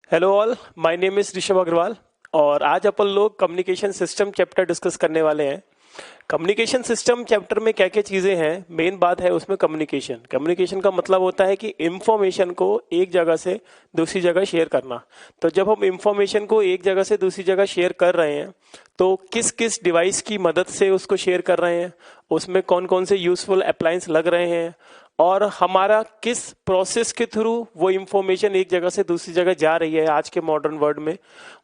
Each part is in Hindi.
Hello all, my name is Rishabh Agarwal और आज अपन लोग कम्युनिकेशन सिस्टम चैप्टर डिस्कस करने वाले हैं। कम्युनिकेशन सिस्टम चैप्टर में क्या क्या चीज़ें हैं, मेन बात है उसमें कम्युनिकेशन। कम्युनिकेशन का मतलब होता है कि इंफॉर्मेशन को एक जगह से दूसरी जगह शेयर करना। तो जब हम इंफॉर्मेशन को एक जगह से दूसरी जगह शेयर कर रहे हैं तो किस किस डिवाइस की मदद से उसको शेयर कर रहे हैं, उसमें कौन कौन से यूजफुल अप्लायंस लग रहे हैं और हमारा किस प्रोसेस के थ्रू वो इंफॉर्मेशन एक जगह से दूसरी जगह जा रही है आज के मॉडर्न वर्ल्ड में,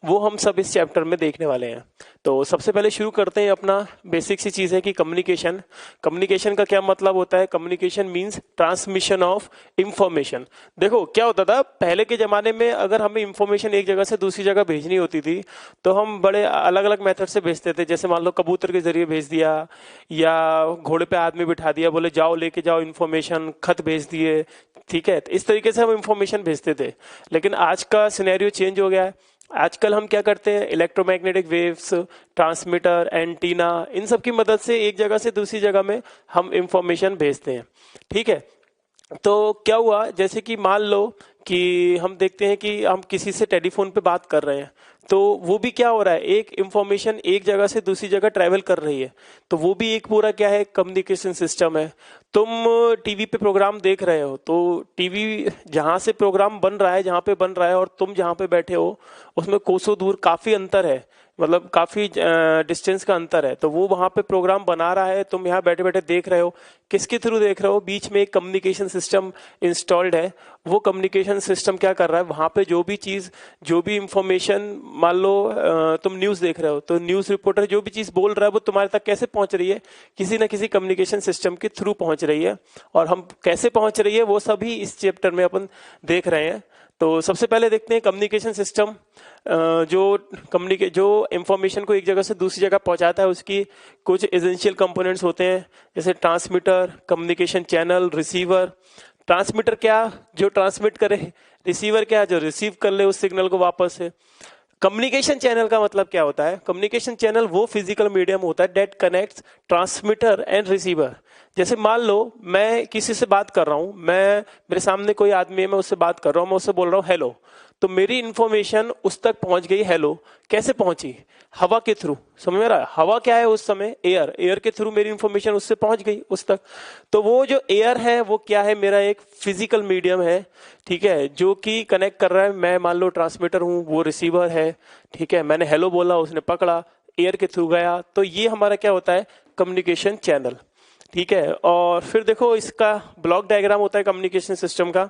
वो हम सब इस चैप्टर में देखने वाले हैं। तो सबसे पहले शुरू करते हैं, अपना बेसिक सी चीज़ है कि कम्युनिकेशन। कम्युनिकेशन का क्या मतलब होता है? Communication means transmission of information. देखो क्या होता था पहले के ज़माने में, अगर हमें इंफॉर्मेशन एक जगह से दूसरी जगह भेजनी होती थी तो हम बड़े अलग अलग मेथड से भेजते थे। जैसे मान लो कबूतर के जरिए भेज दिया या घोड़े पे आदमी बिठा दिया, बोले जाओ लेके जाओ इंफॉर्मेशन, खत भेज दिए, ठीक है। तो इस तरीके से हम इंफॉर्मेशन भेजते थे। लेकिन आज का सिनेरियो चेंज हो गया है। आजकल हम क्या करते हैं, इलेक्ट्रोमैग्नेटिक वेव्स, ट्रांसमीटर, एंटीना, इन सब की मदद से एक जगह से दूसरी जगह में हम इंफॉर्मेशन भेजते हैं, ठीक है। तो क्या हुआ, जैसे कि मान लो कि हम देखते हैं कि हम किसी से टेलीफोन पे बात कर रहे हैं, तो वो भी क्या हो रहा है, एक इंफॉर्मेशन एक जगह से दूसरी जगह ट्रैवल कर रही है। तो वो भी एक पूरा क्या है, कम्युनिकेशन सिस्टम है। तुम टीवी पे प्रोग्राम देख रहे हो तो टीवी जहां से प्रोग्राम बन रहा है, जहां पे बन रहा है, और तुम जहां पे बैठे हो उसमें कोसों दूर काफी अंतर है, मतलब काफी डिस्टेंस का अंतर है। तो वो वहां पे प्रोग्राम बना रहा है, तुम यहाँ बैठे बैठे देख रहे हो। किसके थ्रू देख रहे हो? बीच में एक कम्युनिकेशन सिस्टम इंस्टॉल्ड है। वो कम्युनिकेशन सिस्टम क्या कर रहा है, वहां पे जो भी चीज, जो भी इंफॉर्मेशन, मान लो तुम न्यूज देख रहे हो तो न्यूज रिपोर्टर जो भी चीज बोल रहा है वो तुम्हारे तक कैसे पहुंच रही है, किसी ना किसी कम्युनिकेशन सिस्टम के थ्रू पहुंच रही है। और हम कैसे पहुंच रही है वो सभी इस चैप्टर में अपन देख रहे हैं। तो सबसे पहले देखते हैं कम्युनिकेशन सिस्टम। जो इंफॉर्मेशन को एक जगह से दूसरी जगह पहुंचाता है, उसकी कुछ एसेंशियल कंपोनेंट्स होते हैं, जैसे transmitter, communication channel, receiver. Transmitter क्या, जो ट्रांसमिट करे, रिसीवर क्या, जो रिसीव कर ले उस सिग्नल को वापस से। कम्युनिकेशन चैनल का मतलब क्या होता है? कम्युनिकेशन चैनल वो फिजिकल मीडियम होता है that connects transmitter and receiver. जैसे मान लो मैं किसी से बात कर रहा हूं, मेरे सामने कोई आदमी है, मैं उससे बात कर रहा हूं, मैं उससे बोल रहा हूं हेलो, तो मेरी इंफॉर्मेशन उस तक पहुंच गई। हेलो कैसे पहुंची? हवा के थ्रू। समझ में रहा है? हवा क्या है उस समय? एयर के थ्रू मेरी इंफॉर्मेशन उससे पहुंच गई उस तक। तो वो जो एयर है वो क्या है, मेरा एक फिजिकल मीडियम है, ठीक है, जो कि कनेक्ट कर रहा है। मैं मान लो ट्रांसमीटर हूं, वो रिसीवर है, ठीक है। मैंने हेलो बोला, उसने पकड़ा, एयर के थ्रू गया। तो ये हमारा क्या होता है, कम्युनिकेशन चैनल, ठीक है। और फिर देखो इसका ब्लॉक डायग्राम होता है कम्युनिकेशन सिस्टम का।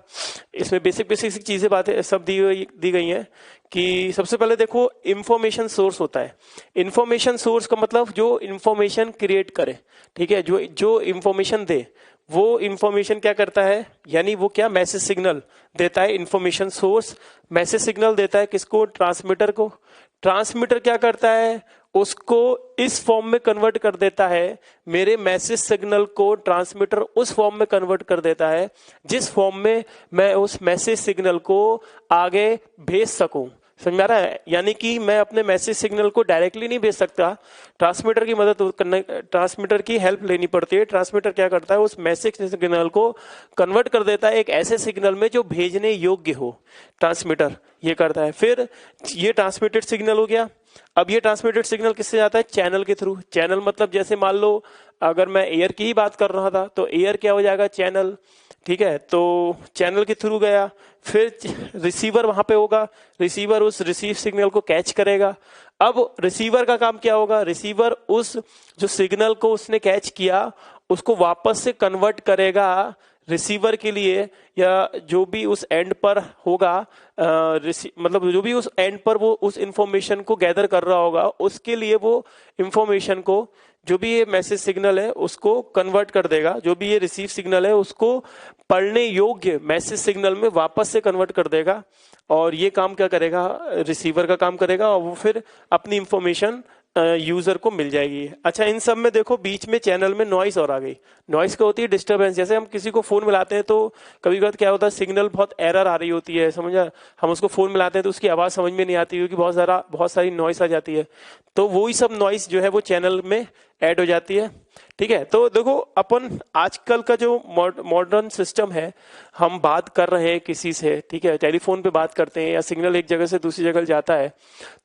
इसमें बेसिक बेसिक चीजें, बातें सब दी गई हैं कि सबसे पहले देखो इंफॉर्मेशन सोर्स होता है। इंफॉर्मेशन सोर्स का मतलब जो इंफॉर्मेशन क्रिएट करे, ठीक है, जो इंफॉर्मेशन दे, वो इंफॉर्मेशन क्या करता है, यानी वो क्या, मैसेज सिग्नल देता है। इंफॉर्मेशन सोर्स मैसेज सिग्नल देता है किसको? ट्रांसमीटर को। ट्रांसमीटर क्या करता है, उसको इस फॉर्म में कन्वर्ट कर देता है। मेरे मैसेज सिग्नल को ट्रांसमीटर उस फॉर्म में कन्वर्ट कर देता है जिस फॉर्म में मैं उस मैसेज सिग्नल को आगे भेज सकूं। समझ में आ रहा है? यानी कि मैं अपने मैसेज सिग्नल को डायरेक्टली नहीं भेज सकता, ट्रांसमीटर की मदद करने, ट्रांसमीटर की हेल्प लेनी पड़ती है। ट्रांसमीटर क्या करता है, उस मैसेज सिग्नल को कन्वर्ट कर देता है एक ऐसे सिग्नल में जो भेजने योग्य हो। ट्रांसमीटर ये करता है। फिर ये ट्रांसमिटेड सिग्नल हो गया। अब ये ट्रांसमिटेड सिग्नल किससे जाता है? चैनल के थ्रू। चैनल मतलब जैसे मान लो अगर मैं एयर की ही बात कर रहा था तो एयर क्या हो जाएगा, चैनल, ठीक है। तो चैनल के थ्रू गया, फिर रिसीवर वहां पे होगा, रिसीवर उस रिसीव सिग्नल को कैच करेगा। अब रिसीवर का काम क्या होगा, रिसीवर उस जो सिग्नल को उसने कैच किया उसको वापस से कन्वर्ट करेगा रिसीवर के लिए, या जो भी उस एंड पर होगा, मतलब जो भी उस एंड पर वो उस इंफॉर्मेशन को गैदर कर रहा होगा, उसके लिए वो इंफॉर्मेशन को, जो भी ये मैसेज सिग्नल है उसको कन्वर्ट कर देगा, जो भी ये रिसीव सिग्नल है उसको पढ़ने योग्य मैसेज सिग्नल में वापस से कन्वर्ट कर देगा। और ये काम क्या करेगा, रिसीवर का काम करेगा, और वो फिर अपनी इंफॉर्मेशन यूजर को मिल जाएगी। अच्छा, इन सब में देखो बीच में चैनल में नॉइस और आ गई। नॉइस क्या होती है, डिस्टरबेंस। जैसे हम किसी को फोन मिलाते हैं तो कभी कभी क्या होता है, सिग्नल बहुत एरर आ रही होती है, समझा। हम उसको फोन मिलाते हैं तो उसकी आवाज समझ में नहीं आती क्योंकि बहुत सारी नॉइस आ जाती है। तो वही सब नॉइस जो है वो चैनल में ऐड हो जाती है। ठीक है, तो देखो अपन आजकल का जो मॉडर्न सिस्टम है, हम बात कर रहे हैं किसी से, ठीक है, टेलीफोन पे बात करते हैं या सिग्नल एक जगह से दूसरी जगह जाता है,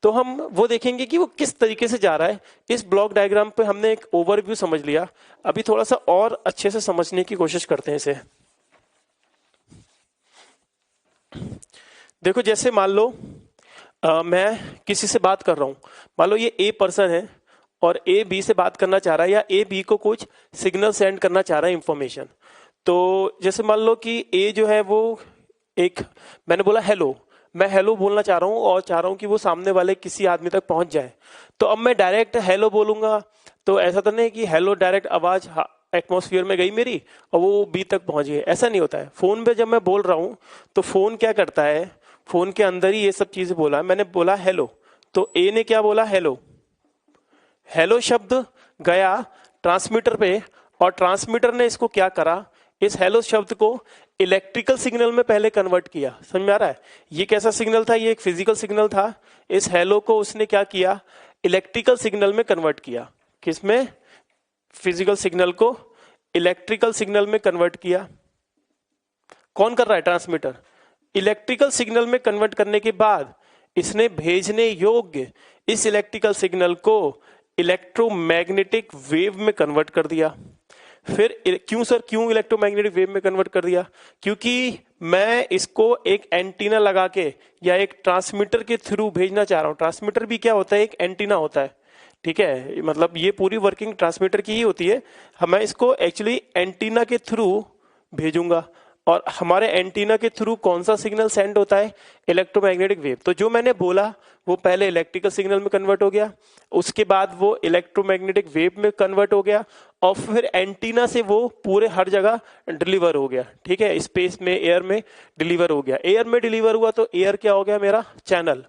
तो हम वो देखेंगे कि वो किस तरीके से जा रहा है। इस ब्लॉक डायग्राम पे हमने एक ओवरव्यू समझ लिया, अभी थोड़ा सा और अच्छे से समझने की कोशिश करते हैं इसे। देखो जैसे मान लो मैं किसी से बात कर रहा हूं, मान लो ये ए पर्सन है और ए बी से बात करना चाह रहा है या ए बी को कुछ सिग्नल सेंड करना चाह रहा है, इंफॉर्मेशन। तो जैसे मान लो कि ए जो है वो एक, मैंने बोला हेलो, मैं हेलो बोलना चाह रहा हूँ और चाह रहा हूँ कि वो सामने वाले किसी आदमी तक पहुंच जाए। तो अब मैं डायरेक्ट हेलो बोलूंगा तो ऐसा तो नहीं कि हेलो डायरेक्ट आवाज एटमॉस्फेयर में गई मेरी और वो बी तक पहुंच गई, ऐसा नहीं होता है। फोन पे जब मैं बोल रहा हूँ तो फोन क्या करता है, फोन के अंदर ही ये सब चीजें बोला, मैंने बोला हेलो, तो ए ने क्या बोला, हेलो। हेलो शब्द गया ट्रांसमीटर पे और ट्रांसमीटर ने इसको क्या करा, इस हेलो शब्द को इलेक्ट्रिकल सिग्नल में पहले कन्वर्ट किया। समझ में आ रहा है, ये कैसा सिग्नल था, ये एक फिजिकल सिग्नल था, इस हेलो को उसने क्या किया, इलेक्ट्रिकल सिग्नल में कन्वर्ट किया। किसमें, फिजिकल सिग्नल को इलेक्ट्रिकल सिग्नल में कन्वर्ट किया। कौन कर रहा है, ट्रांसमीटर। इलेक्ट्रिकल सिग्नल में कन्वर्ट करने के बाद इसने भेजने योग्य इस इलेक्ट्रिकल सिग्नल को इलेक्ट्रोमैग्नेटिक वेव में कन्वर्ट कर दिया। फिर क्यों सर, क्यों इलेक्ट्रोमैग्नेटिक वेव में कन्वर्ट कर दिया, क्योंकि मैं इसको एक एंटीना लगा के या एक ट्रांसमीटर के थ्रू भेजना चाह रहा हूं। ट्रांसमीटर भी क्या होता है, एक एंटीना होता है, ठीक है, मतलब ये पूरी वर्किंग ट्रांसमीटर की ही होती है। मैं इसको एक्चुअली एंटीना के थ्रू भेजूंगा और हमारे एंटीना के थ्रू कौन सा सिग्नल सेंड होता है, इलेक्ट्रोमैग्नेटिक वेव। तो जो मैंने बोला वो पहले इलेक्ट्रिकल सिग्नल में कन्वर्ट हो गया, उसके बाद वो इलेक्ट्रोमैग्नेटिक वेव में कन्वर्ट हो गया और फिर एंटीना से वो पूरे हर जगह डिलीवर हो गया। ठीक है, स्पेस में, एयर में डिलीवर हो गया। एयर में डिलीवर हुआ तो एयर क्या हो गया, मेरा चैनल।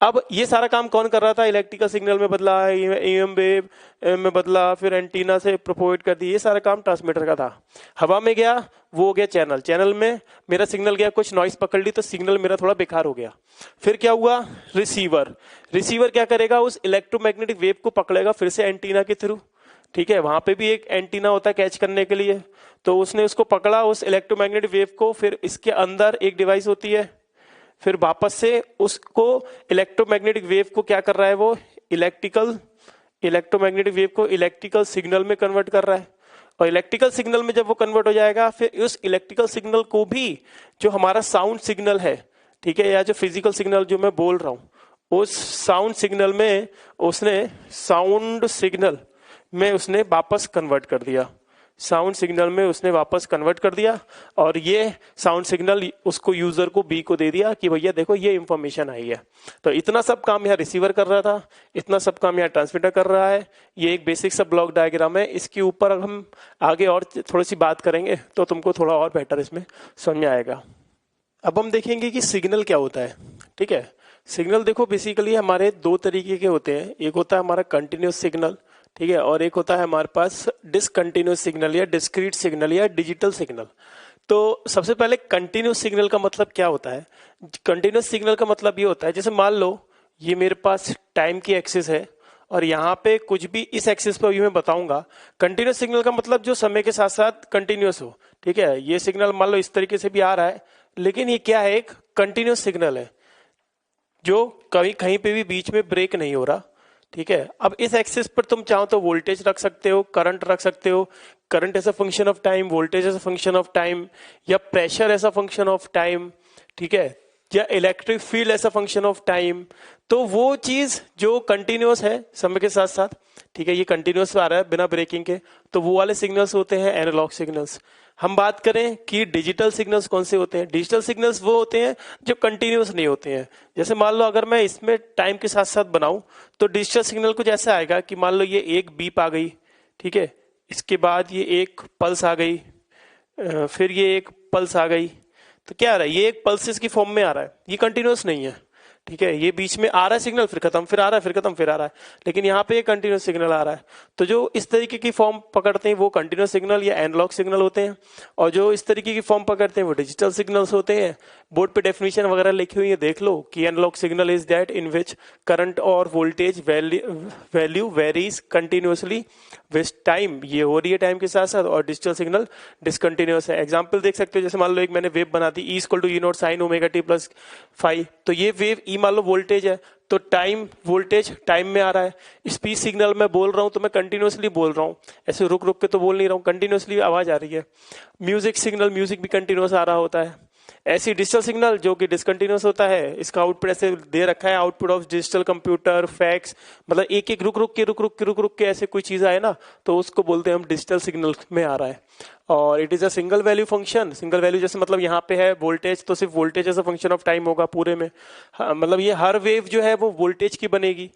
अब ये सारा काम कौन कर रहा था, इलेक्ट्रिकल सिग्नल में बदला, एम वेव में बदला, फिर एंटीना से प्रोपोगेट कर दी, ये सारा काम ट्रांसमीटर का था। हवा में गया, वो हो गया चैनल, चैनल में मेरा सिग्नल गया, कुछ नॉइस पकड़ ली तो सिग्नल मेरा थोड़ा बेकार हो गया। फिर क्या हुआ, रिसीवर। रिसीवर क्या करेगा, उस इलेक्ट्रोमैग्नेटिक वेव को पकड़ेगा फिर से एंटीना के थ्रू। ठीक है, वहां पे भी एक एंटीना होता है कैच करने के लिए, तो उसने उसको पकड़ा उस इलेक्ट्रोमैग्नेटिक वेव को, फिर इसके अंदर एक डिवाइस होती है, फिर वापस से उसको इलेक्ट्रोमैग्नेटिक वेव को क्या कर रहा है, वो इलेक्ट्रोमैग्नेटिक वेव को इलेक्ट्रिकल सिग्नल में कन्वर्ट कर रहा है। और इलेक्ट्रिकल सिग्नल में जब वो कन्वर्ट हो जाएगा, फिर उस इलेक्ट्रिकल सिग्नल को भी जो हमारा साउंड सिग्नल है, ठीक है, या जो फिजिकल सिग्नल जो मैं बोल रहा हूं, उस साउंड सिग्नल में उसने वापस कन्वर्ट कर दिया। साउंड सिग्नल में उसने वापस कन्वर्ट कर दिया और ये साउंड सिग्नल उसको यूजर को बी को दे दिया कि भैया देखो ये इंफॉर्मेशन आई है। तो इतना सब काम यहाँ रिसीवर कर रहा था, इतना सब काम यहाँ ट्रांसमीटर कर रहा है। ये एक बेसिक सा ब्लॉक डायग्राम है, इसके ऊपर हम आगे और थोड़ी सी बात करेंगे तो तुमको थोड़ा और बेटर इसमें समझ में आएगा। अब हम देखेंगे कि सिग्नल क्या होता है। ठीक है, सिग्नल देखो बेसिकली हमारे दो तरीके के होते हैं, एक होता है हमारा कंटिन्यूस सिग्नल, ठीक है, और एक होता है हमारे पास डिसकंटिन्यूस सिग्नल या डिस्क्रीट सिग्नल या डिजिटल सिग्नल। तो सबसे पहले कंटिन्यूस सिग्नल का मतलब क्या होता है। कंटिन्यूस सिग्नल का मतलब ये होता है, जैसे मान लो ये मेरे पास टाइम की एक्सिस है और यहाँ पे कुछ भी इस एक्सिस पर मैं बताऊंगा। कंटिन्यूस सिग्नल का मतलब जो समय के साथ साथ कंटिन्यूस हो। ठीक है, ये सिग्नल मान लो इस तरीके से भी आ रहा है, लेकिन ये क्या है, एक कंटिन्यूस सिग्नल है जो कहीं कहीं पे भी बीच में ब्रेक नहीं हो रहा। ठीक है, अब इस एक्सिस पर तुम चाहो तो वोल्टेज रख सकते हो, करंट रख सकते हो, current as a function of time, voltage as a function of time, या pressure as a function of time, ठीक है, या electric field as a function of time. तो वो चीज जो कंटिन्यूअस है समय के साथ साथ, ठीक है, ये कंटिन्यूअस आ रहा है बिना ब्रेकिंग के, तो वो वाले सिग्नल्स होते हैं एनालॉग सिग्नल्स। हम बात करें कि डिजिटल सिग्नल्स कौन से होते हैं, डिजिटल सिग्नल्स वो होते हैं जो कंटिन्यूअस नहीं होते हैं। जैसे मान लो अगर मैं इसमें टाइम के साथ साथ बनाऊं तो डिजिटल सिग्नल कुछ ऐसा आएगा कि मान लो ये एक बीप आ गई, ठीक है, इसके बाद ये एक पल्स आ गई, फिर ये एक पल्स आ गई, तो क्या आ रहा है, ये एक पल्सेस की फॉर्म में आ रहा है, ये कंटिन्यूअस नहीं है। ठीक है, ये बीच में आ रहा है सिग्नल, फिर खत्म, फिर आ रहा है, फिर खत्म, फिर आ रहा है, लेकिन यहाँ पे ये कंटिन्यूअस सिग्नल आ रहा है। तो जो इस तरीके की फॉर्म पकड़ते हैं वो कंटिन्यूअस सिग्नल या एनालॉग सिग्नल होते हैं, और जो इस तरीके की फॉर्म पकड़ते हैं वो डिजिटल सिग्नल्स होते हैं। बोर्ड पे डेफिनेशन वगैरह लिखी हुई है, देख लो कि analog signal is that in which current और voltage value varies continuously west time, ये हो रही है टाइम के साथ साथ, और डिजिटल सिग्नल डिसकंटिन्यूअस है। एग्जांपल देख सकते हो, जैसे मान लो एक मैंने वेव बना दी, E equal to E naught sine omega t plus five, तो ये वेव ई मान लो वोल्टेज है, तो टाइम वोल्टेज टाइम में आ रहा है। स्पीच सिग्नल मैं बोल रहा हूं तो मैं कंटिन्यूअसली बोल रहा हूं, ऐसे रुक रुक के तो बोल नहीं रहा हूं, कंटिन्यूअसली आवाज आ रही है। म्यूजिक सिग्नल, म्यूजिक भी कंटिन्यूअस आ रहा होता है। ऐसी डिजिटल सिग्नल जो कि डिसकंटिन्यूअस होता है, इसका आउटपुट ऐसे दे रखा है, output of digital computer fax, मतलब एक एक रुक रुक के ऐसे कोई चीज आए ना, तो उसको बोलते हैं हम डिजिटल सिग्नल में आ रहा है। और it is a single value function. Single value जैसे मतलब यहाँ पे है वोल्टेज, तो सिर्फ voltage as a function of time होगा पूरे में। मतलब ये हर वेव जो है वो वोल्टेज की बनेगी।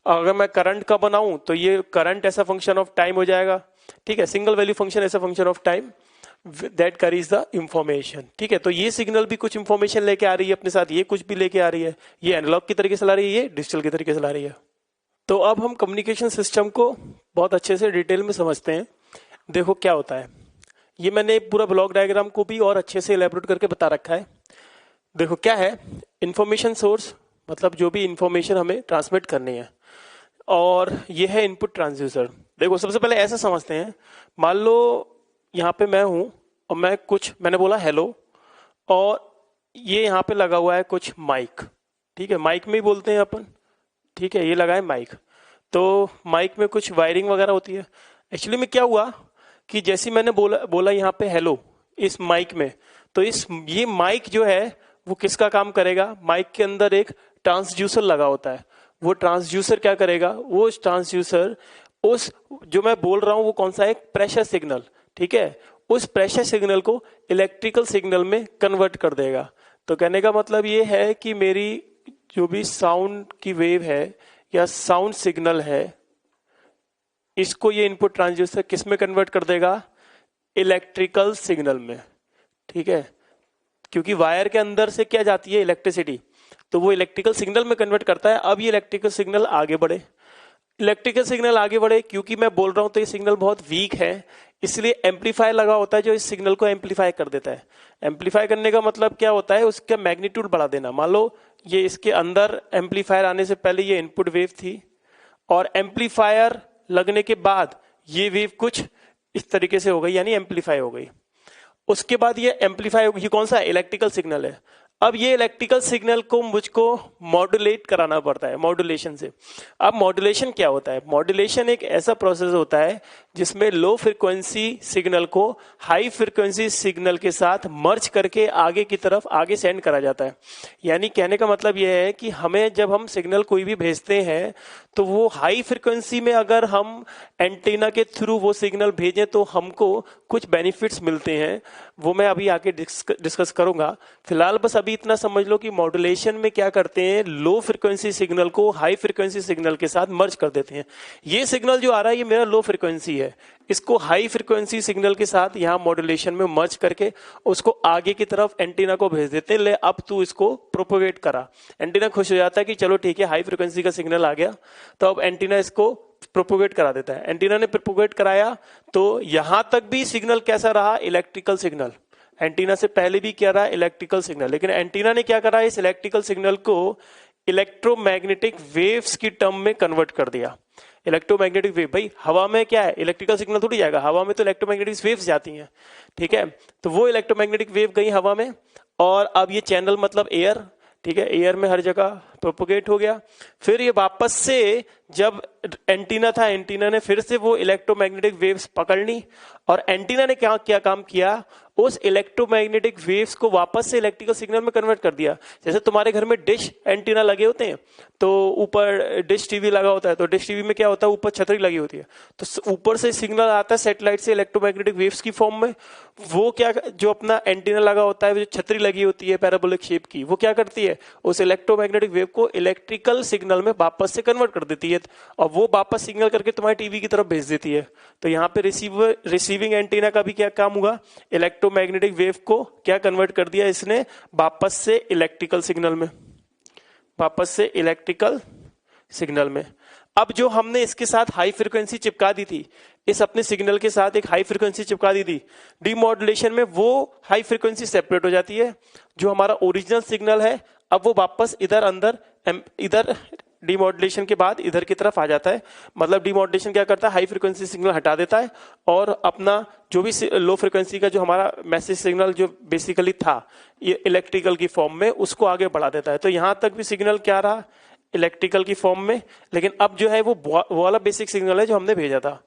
अगर मैं करंट का बनाऊं तो ये करंट ऐसा फंक्शन ऑफ टाइम हो जाएगा, ठीक है। सिंगल वैल्यू फंक्शन ऐसा function of time that carries the information, ठीक है। तो ये सिग्नल भी कुछ इंफॉर्मेशन लेके आ रही है अपने साथ, ये कुछ भी लेके आ रही है, ये एनालॉग की तरीके से ला रही है, ये डिजिटल की तरीके से ला रही है। तो अब हम कम्युनिकेशन सिस्टम को बहुत अच्छे से डिटेल में समझते हैं। देखो क्या होता है, ये मैंने पूरा ब्लॉक डायग्राम को भी और अच्छे से एलैबोरेट करके बता रखा है। देखो क्या है, इंफॉर्मेशन सोर्स, मतलब जो भी इंफॉर्मेशन हमें ट्रांसमिट करनी है, और ये है इनपुट ट्रांसड्यूसर। देखो सबसे पहले ऐसा समझते हैं, मान लो यहाँ पे मैं हूं और मैंने बोला हेलो, और ये यहाँ पे लगा हुआ है कुछ माइक, ठीक है, माइक में ही बोलते हैं अपन, ठीक है, ये लगा है माइक। तो माइक में कुछ वायरिंग वगैरह होती है। एक्चुअली में क्या हुआ कि जैसे मैंने बोला यहाँ पे हेलो इस माइक में, तो ये माइक जो है वो किसका काम करेगा, माइक के अंदर एक ट्रांसड्यूसर लगा होता है। वो ट्रांसड्यूसर क्या करेगा, वो ट्रांसड्यूसर उस जो मैं बोल रहा हूं वो कौन सा है, एक प्रेशर सिग्नल, ठीक है, उस प्रेशर सिग्नल को इलेक्ट्रिकल सिग्नल में कन्वर्ट कर देगा। तो कहने का मतलब ये है कि मेरी जो भी साउंड की वेव है या साउंड सिग्नल है, इसको ये इनपुट ट्रांसड्यूसर किस में कन्वर्ट कर देगा, इलेक्ट्रिकल सिग्नल में, ठीक है। क्योंकि वायर के अंदर से क्या जाती है, इलेक्ट्रिसिटी, तो वो इलेक्ट्रिकल सिग्नल में कन्वर्ट करता है। अब ये इलेक्ट्रिकल सिग्नल आगे बढ़े, क्योंकि मैं बोल रहा हूं तो ये सिग्नल बहुत वीक है, इसलिए एम्पलीफायर लगा होता है जो इस सिग्नल को एम्पलीफाई कर देता है। एम्पलीफाई करने का मतलब क्या होता है, उसका मैग्नीट्यूड बढ़ा देना। मान लो ये इसके अंदर एम्पलीफायर आने से पहले ये इनपुट वेव थी, और एम्पलीफायर लगने के बाद ये वेव कुछ इस तरीके से हो गई, यानी एम्पलीफाई हो गई। उसके बाद ये एम्पलीफाई होगी, कौन सा इलेक्ट्रिकल सिग्नल है। अब ये इलेक्ट्रिकल सिग्नल को मुझको मॉड्यूलेट कराना पड़ता है मॉड्यूलेशन से। अब मॉड्यूलेशन क्या होता है, मॉड्यूलेशन एक ऐसा प्रोसेस होता है जिसमें लो फ्रीक्वेंसी सिग्नल को हाई फ्रीक्वेंसी सिग्नल के साथ मर्ज करके आगे की तरफ आगे सेंड करा जाता है। यानी कहने का मतलब यह है कि हमें जब हम सिग्नल कोई भी भेजते हैं तो वो हाई फ्रीक्वेंसी में अगर हम एंटीना के थ्रू वो सिग्नल भेजें तो हमको कुछ बेनिफिट्स मिलते हैं, वो मैं अभी आगे डिस्कस करूंगा। फिलहाल बस अभी इतना समझ लो कि मॉड्यूलेशन में क्या करते हैं, लो फ्रीक्वेंसी सिग्नल को हाई फ्रीक्वेंसी सिग्नल के साथ मर्ज कर देते हैं। ये सिग्नल जो आ रहा है ये मेरा लो फ्रीक्वेंसी है, इसको हाई फ्रीक्वेंसी सिग्नल के साथ यहाँ मॉड्यूलेशन में मर्ज करके उसको आगे की तरफ एंटीना को भेज देते हैं, ले अब तू इसको प्रोपोगेट करा। एंटीना खुश हो जाता है कि चलो ठीक है, हाई फ्रीक्वेंसी का सिग्नल आ गया, तो अब एंटीना इसको प्रोपोगेट करा देता है। एंटीना ने प्रोपोगेट कराया तो यहां तक भी सिग्नल कैसा रहा, इलेक्ट्रिकल सिग्नल। एंटीना से पहले भी क्या रहा, इलेक्ट्रिकल सिग्नल, लेकिन एंटीना ने क्या करा, इस इलेक्ट्रिकल सिग्नल को इलेक्ट्रोमैग्नेटिक वेव्स की टर्म में कन्वर्ट कर दिया। इलेक्ट्रोमैग्नेटिक वेव, भाई हवा में क्या है, इलेक्ट्रिकल सिग्नल थोड़ी जाएगा, हवा में तो इलेक्ट्रोमैग्नेटिक वेव्स जाती हैं, ठीक है। तो वो इलेक्ट्रोमैग्नेटिक वेव गई हवा में, और अब ये चैनल मतलब एयर, ठीक है, एयर में हर जगह प्रोपोगेट हो गया। फिर ये वापस से जब एंटीना था, एंटीना ने फिर से वो इलेक्ट्रोमैग्नेटिक वेव्स पकड़ ली, और एंटीना ने क्या काम किया, उस इलेक्ट्रोमैग्नेटिक वेव्स को वापस से इलेक्ट्रिकल सिग्नल में कन्वर्ट कर दिया। जैसे तुम्हारे घर में डिश एंटीना लगे होते हैं, तो ऊपर डिश टीवी लगा होता है, तो डिश टीवी में क्या होता है, ऊपर छतरी लगी होती है, तो ऊपर से सिग्नल आता है सैटेलाइट से इलेक्ट्रोमैग्नेटिक वेव्स की फॉर्म में। वो क्या, जो अपना एंटीना लगा होता है, जो छतरी लगी होती है पैराबोलिक शेप की, वो क्या करती है, उस इलेक्ट्रोमैग्नेटिक वेव को इलेक्ट्रिकल सिग्नल में वापस से कन्वर्ट कर देती है, और वो वापस सिग्नल करके तुम्हारे टीवी की तरफ भेज देती है। तो यहाँ पे रिसीविंग एंटीना का भी क्या काम हुआ, इलेक्ट्रोमैग्नेटिक वेव को क्या कन्वर्ट कर दिया इसने, वापस से इलेक्ट्रिकल सिग्नल में, वापस से इलेक्ट्रिकल सिग्नल में। अब जो हमने इसके साथ हाई फ्रीक्वेंसी चिपका दी थी, इस अपने सिग्नल के साथ एक हाई फ्रीक्वेंसी चिपका दी थी, डीमॉड्यूलेशन में वो हाई फ्रीक्वेंसी सेपरेट हो जाती है। जो हमारा ओरिजिनल सिग्नल है अब वो वापस इधर अंदर इधर डीमॉड्यूलेशन के बाद इधर की तरफ आ जाता है। मतलब डीमॉड्यूलेशन क्या करता है, हाई फ्रिक्वेंसी सिग्नल हटा देता है और अपना जो भी लो फ्रिक्वेंसी का जो हमारा मैसेज सिग्नल जो बेसिकली था ये इलेक्ट्रिकल की फॉर्म में, उसको आगे बढ़ा देता है। तो यहां तक भी सिग्नल क्या रहा, इलेक्ट्रिकल की फॉर्म में, लेकिन अब जो है वो वाला बेसिक सिग्नल है जो हमने भेजा था।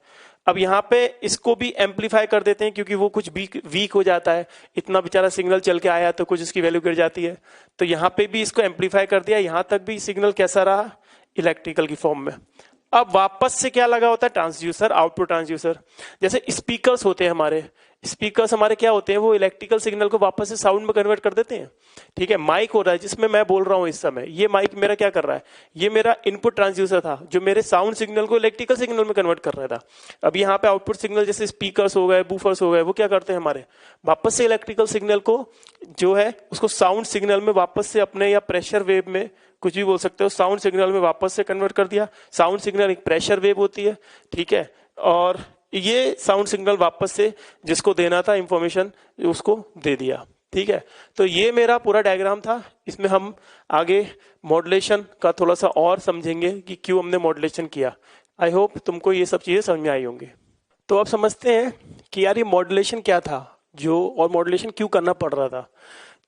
अब यहाँ पे इसको भी एम्पलीफाई कर देते हैं क्योंकि वो कुछ वीक हो जाता है, इतना बेचारा सिग्नल चल के आया तो कुछ इसकी वैल्यू गिर जाती है। तो यहाँ पे भी इसको एम्पलीफाई कर दिया, यहाँ तक भी सिग्नल कैसा रहा, इलेक्ट्रिकल की फॉर्म में। अब वापस से क्या लगा होता है, ट्रांसड्यूसर, आउटपुट ट्रांसड्यूसर। जैसे स्पीकर्स होते हैं हमारे, स्पीकर्स हमारे क्या होते हैं, वो इलेक्ट्रिकल सिग्नल को वापस से साउंड में कन्वर्ट कर देते हैं। ठीक है, माइक हो रहा है जिसमें मैं बोल रहा हूं इस समय, ये माइक मेरा क्या कर रहा है, ये मेरा इनपुट ट्रांसड्यूसर था जो मेरे साउंड सिग्नल को इलेक्ट्रिकल सिग्नल में कन्वर्ट कर रहा था। अब यहाँ पे आउटपुट सिग्नल जैसे स्पीकर्स हो गए, बूफर्स हो गए, वो क्या करते हैं हमारे, वापस से इलेक्ट्रिकल सिग्नल को जो है उसको साउंड सिग्नल में वापस से अपने, या प्रेशर वेव में, कुछ भी बोल सकते हो, साउंड सिग्नल में वापस से कन्वर्ट कर दिया। साउंड सिग्नल एक प्रेशर वेव होती है, ठीक है, और ये साउंड सिग्नल वापस से जिसको देना था इंफॉर्मेशन उसको दे दिया। ठीक है, तो ये मेरा पूरा डायग्राम था। इसमें हम आगे मॉड्यूलेशन का थोड़ा सा और समझेंगे कि क्यों हमने मॉड्यूलेशन किया। आई होप तुमको ये सब चीजें समझ में आई होंगी। तो अब समझते हैं कि यार ये मॉड्यूलेशन क्या था जो, और मॉड्यूलेशन क्यों करना पड़ रहा था।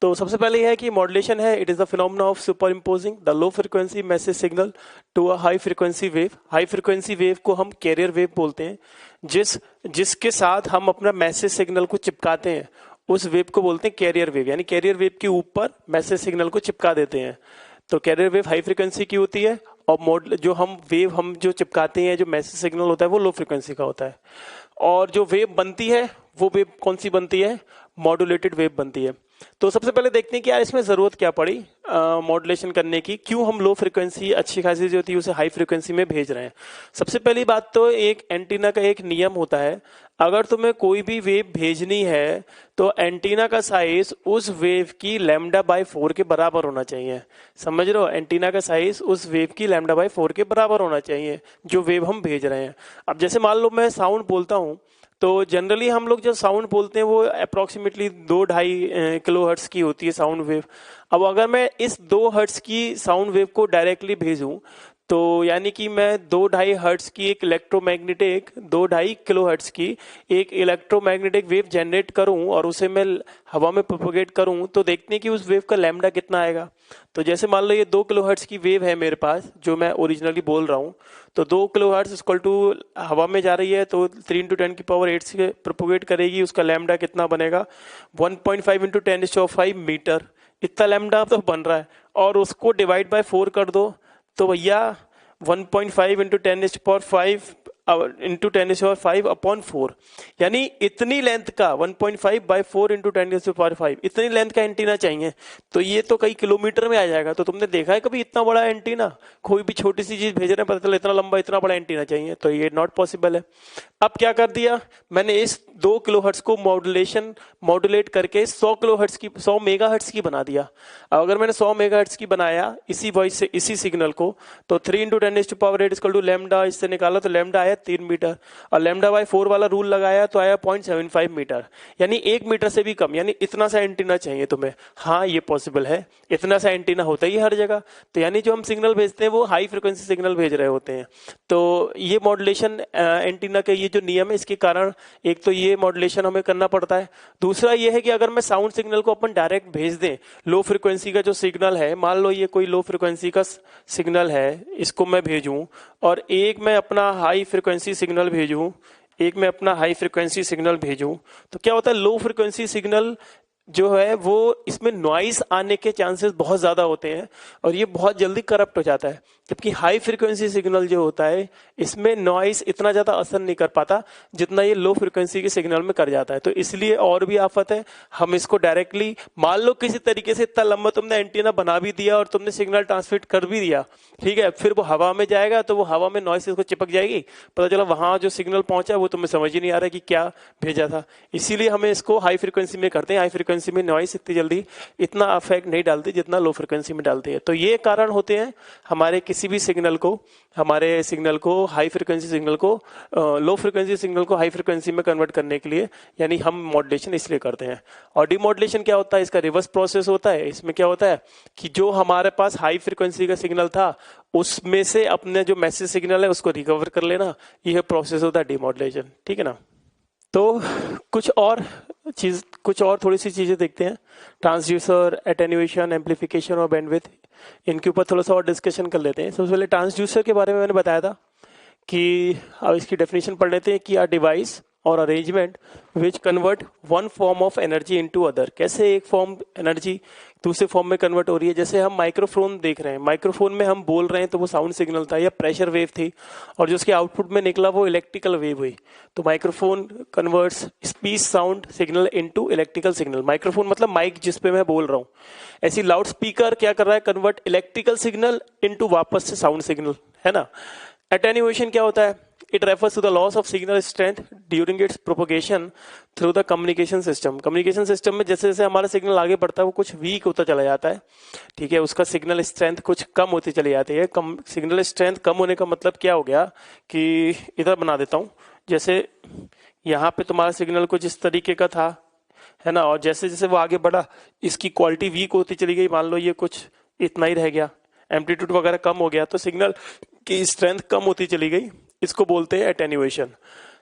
तो सबसे पहले यह है कि मॉड्यूलेशन है, it is the phenomena of superimposing the low frequency message signal to a high frequency wave. High frequency wave को हम कैरियर वेव बोलते हैं। जिसके साथ हम अपना मैसेज सिग्नल को चिपकाते हैं उस वेव को बोलते हैं कैरियर वेव, यानी कैरियर वेव के ऊपर मैसेज सिग्नल को चिपका देते हैं। तो कैरियर वेव हाई फ्रिक्वेंसी की होती है और जो हम जो चिपकाते हैं, जो मैसेज सिग्नल होता है वो लो फ्रिक्वेंसी का होता है। और जो वेव बनती है वो वेव कौन सी बनती है, मॉड्यूलेटेड वेव बनती है। तो सबसे पहले देखते हैं कि यार इसमें जरूरत क्या पड़ी मॉड्यूलेशन करने की, क्यों हम लो फ्रिक्वेंसी अच्छी खासी जो होती है उसे हाई फ्रिक्वेंसी में भेज रहे हैं। सबसे पहली बात तो एक एंटीना का एक नियम होता है, अगर तुम्हें कोई भी वेव भेजनी है तो एंटीना का साइज उस वेव की λ/4 के बराबर होना चाहिए। समझ रहे हो, एंटीना का साइज उस वेव की λ/4 के बराबर होना चाहिए जो वेव हम भेज रहे हैं। अब जैसे मान लो मैं साउंड बोलता हूं, तो जनरली हम लोग जब साउंड बोलते हैं वो अप्रोक्सीमेटली 2-2.5 किलो हर्ट्ज की होती है साउंड वेव। अब अगर मैं इस 2 हर्ट्ज की साउंड वेव को डायरेक्टली भेजूं तो यानी कि मैं 2-2.5 हर्ट्ज की एक इलेक्ट्रोमैग्नेटिक 2-2.5 किलो हर्ट्ज की एक इलेक्ट्रोमैग्नेटिक वेव जनरेट करूं और उसे मैं हवा में प्रोपोगेट करूं, तो देखते हैं कि उस वेव का लैम्डा कितना आएगा। तो जैसे मान लो ये 2 किलो हर्ट्ज की वेव है मेरे पास जो मैं ओरिजिनली बोल रहा हूं, तो 2 किलो हर्ट्ज इक्वल टू हवा में जा रही है तो 3 × 10⁸ से प्रोपोगेट करेगी, उसका लैम्डा कितना बनेगा 1.5 × 10⁵ मीटर। इतना लैम्डा तो बन रहा है, और उसको डिवाइड बाय 4 कर दो तो भैया 1.5 × 10⁵ इंटू 10⁵ यानी इतनी लेंथ का 1.5/4 × 10⁵ इतनी लेंथ का एंटीना चाहिए। तो ये तो कई किलोमीटर में आ जाएगा। तो तुमने देखा है कभी इतना बड़ा एंटीना, कोई भी छोटी सी चीज भेज रहे हैं पता चला इतना लंबा इतना बड़ा एंटीना चाहिए, तो ये नॉट पॉसिबल है। अब क्या कर दिया मैंने, इस 2 किलो हर्ट्ज को मॉड्यूलेट करके 100 किलो हर्ट्ज की 100 मेगा हर्ट्ज की बना दिया। अब अगर मैंने 100 मेगा हर्ट्ज की बनाया इसी वॉइस से इसी सिग्नल को, तो 3 × 10⁸ इक्वल टू लैम्डा, इससे निकाला तो लैम्डा आया 3 मीटर, और λ/4 वाला रूल लगाया तो आया 0.75 मीटर, यानी 1 मीटर से भी कम, यानी इतना सा एंटीना चाहिए तुम्हें। हाँ ये पॉसिबल है, इतना सा एंटीना होता ही हर जगह। तो यानी जो हम सिग्नल भेजते हैं वो हाई फ्रिक्वेंसी सिग्नल भेज रहे होते हैं। तो ये मॉड्यूलेशन एंटीना के ये जो नियम है इसके कारण एक तो ये मॉड्यूलेशन हमें करना पड़ता है। दूसरा ये है कि अगर मैं साउंड सिग्नल को अपन डायरेक्ट भेज दें, लो फ्रिक्वेंसी का जो सिग्नल है, मान लो ये कोई लो फ्रिक्वेंसी का सिग्नल है, इसको मैं भेजूं और एक मैं अपना हाई फ्रिक्वेंसी सिग्नल भेजूं, तो क्या होता है, लो फ्रिक्वेंसी सिग्नल जो है वो इसमें नॉइस आने के चांसेस बहुत ज्यादा होते हैं और ये बहुत जल्दी करप्ट हो जाता है। जबकि हाई फ्रिक्वेंसी सिग्नल जो होता है इसमें नॉइस इतना ज्यादा असर नहीं कर पाता जितना ये लो फ्रिक्वेंसी के सिग्नल में कर जाता है। तो इसलिए और भी आफत है, हम इसको डायरेक्टली मान लो किसी तरीके से इतना लंबा तुमने एंटीना बना भी दिया और तुमने सिग्नल ट्रांसमिट कर भी दिया, ठीक है, फिर वो हवा में जाएगा तो वो हवा में नॉइस इसको चिपक जाएगी, पता चला वहां जो सिग्नल पहुंचा वो तुम्हें समझ ही नहीं आ रहा कि क्या भेजा था। इसीलिए हमें इसको हाई फ्रिक्वेंसी में करते हैं। हाई फ्रिक्वेंसी फ्रिक्वेंसी में नॉइस इतनी जल्दी इतना अफेक्ट नहीं डालती जितना लो फ्रिक्वेंसी में डालती है। तो ये कारण होते हैं हमारे किसी भी सिग्नल को, हमारे सिग्नल को हाई फ्रिक्वेंसी सिग्नल को लो फ्रिक्वेंसी सिग्नल को हाई फ्रिक्वेंसी में कन्वर्ट करने के लिए, यानी हम मॉड्यूलेशन इसलिए करते हैं। और डिमॉड्यूलेशन क्या होता है, इसका रिवर्स प्रोसेस होता है। इसमें क्या होता है कि जो हमारे पास हाई फ्रिक्वेंसी का सिग्नल था उसमें से अपने जो मैसेज सिग्नल है उसको रिकवर कर लेना, यह प्रोसेस होता है डिमॉड्यूलेशन। ठीक है ना। तो कुछ और थोड़ी सी चीजें देखते हैं। ट्रांसड्यूसर, एटेन्यूएशन, एम्पलीफिकेशन और बैंडविड्थ, इनके ऊपर थोड़ा सा और डिस्कशन कर लेते हैं। सबसे पहले ट्रांसड्यूसर के बारे में मैंने बताया था कि अब इसकी डेफिनेशन पढ़ लेते हैं कि आ डिवाइस और arrangement which convert one form of energy into other. कैसे एक फॉर्म एनर्जी दूसरे फॉर्म में कन्वर्ट हो रही है। जैसे हम माइक्रोफोन देख रहे हैं, माइक्रोफोन में हम बोल रहे हैं तो वो साउंड सिग्नल था या प्रेशर वेव थी, और जो उसके आउटपुट में निकला वो इलेक्ट्रिकल वेव हुई। तो microphone converts speech sound signal into electrical signal. Microphone मतलब माइक जिस पे मैं बोल रहा हूँ। ऐसी लाउड स्पीकर क्या कर रहा है, कन्वर्ट इलेक्ट्रिकल सिग्नल इनटू वापस से साउंड सिग्नल, है ना। एटेन्यूएशन क्या होता है, it refers to the loss of signal strength during its propagation through the communication system. Communication system में जैसे जैसे हमारा सिग्नल आगे बढ़ता है वो कुछ वीक होता चला जाता है, ठीक है, उसका सिग्नल स्ट्रेंथ कुछ कम होती चली जाती है। सिग्नल स्ट्रेंथ कम होने का मतलब क्या हो गया कि इधर बना देता हूँ, जैसे यहाँ पे तुम्हारा सिग्नल कुछ इस तरीके का था, है ना, और जैसे जैसे वो आगे बढ़ा इसकी क्वालिटी वीक होती चली गई। मान लो ये कुछ इतना ही रह गया, एम्पलीट्यूड वगैरह कम हो गया, तो सिग्नल की स्ट्रेंथ कम होती चली गई, इसको बोलते हैं एटेन्यूएशन।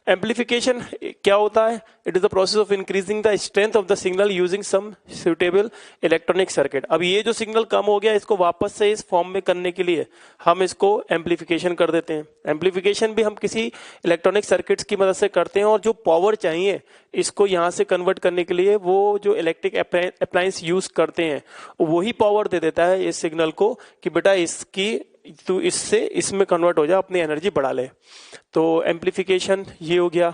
एम्पलीफिकेशन क्या होता है, it is the process of increasing the strength of the signal using some suitable electronic circuit. अब ये जो सिग्नल कम हो गया इसको वापस से इस फॉर्म में करने के लिए हम इसको एम्पलीफिकेशन कर देते हैं। एम्पलीफिकेशन भी हम किसी इलेक्ट्रॉनिक सर्किट्स की मदद से करते हैं, और जो पावर चाहिए इसको यहाँ से कन्वर्ट करने के लिए वो जो इलेक्ट्रिक अप्लायंस यूज करते हैं वही पावर दे देता है इस सिग्नल को कि बेटा इसकी तू इससे इसमें कन्वर्ट हो जा, अपनी एनर्जी बढ़ा ले। तो एम्पलीफिकेशन ये हो गया।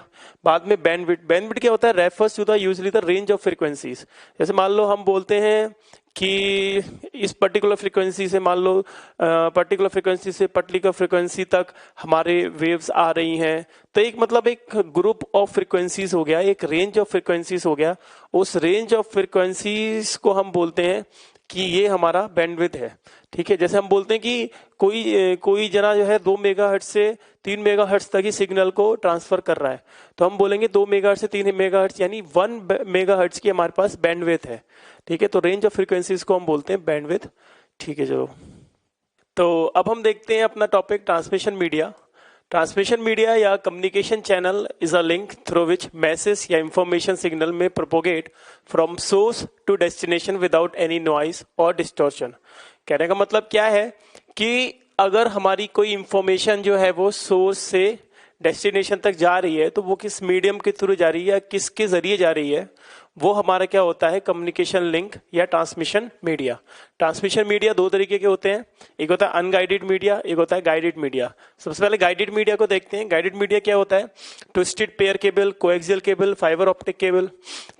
बाद में बैंडविड्थ। बैंडविड्थ क्या होता है, refers to the usually the range of frequencies. जैसे मान लो हम बोलते हैं कि इस पर्टिकुलर फ्रीक्वेंसी से, मान लो पर्टिकुलर फ्रीक्वेंसी से पर्टिकुलर फ्रीक्वेंसी तक हमारे वेव्स आ रही हैं, तो एक मतलब एक ग्रुप ऑफ फ्रीक्वेंसीज हो गया, एक रेंज ऑफ फ्रीक्वेंसीज हो गया। उस रेंज ऑफ फ्रीक्वेंसीज को हम बोलते हैं कि ये हमारा बैंडविड्थ है। ठीक है, जैसे हम बोलते हैं कि कोई जना जो है 2 मेगाहर्ट्ज से 3 मेगाहर्ट्ज तक ही सिग्नल को ट्रांसफर कर रहा है, तो हम बोलेंगे 2 मेगाहर्ट्ज से 3 मेगाहर्ट्ज, यानी 1 मेगाहर्ट्ज की हमारे पास बैंडविड्थ है। ठीक है, तो रेंज ऑफ फ्रीक्वेंसीज को हम बोलते हैं बैंडविड्थ। ठीक है, चलो तो अब हम देखते हैं अपना topic transmission media. Transmission media या communication channel is a link through which message या इंफॉर्मेशन सिग्नल में propagate from source to destination without any noise और डिस्टॉर्शन। कहने का मतलब क्या है कि अगर हमारी कोई इंफॉर्मेशन जो है वो सोर्स से डेस्टिनेशन तक जा रही है तो वो किस मीडियम के थ्रू जा रही है या किसके जरिए जा रही है, वो हमारा क्या होता है, कम्युनिकेशन लिंक या ट्रांसमिशन मीडिया। ट्रांसमिशन मीडिया 2 तरीके के होते हैं, एक होता है अनगाइडेड मीडिया, एक होता है गाइडेड मीडिया। सबसे पहले गाइडेड मीडिया को देखते हैं। गाइडेड मीडिया क्या होता है, twisted pair cable, coaxial cable, fibre optic cable.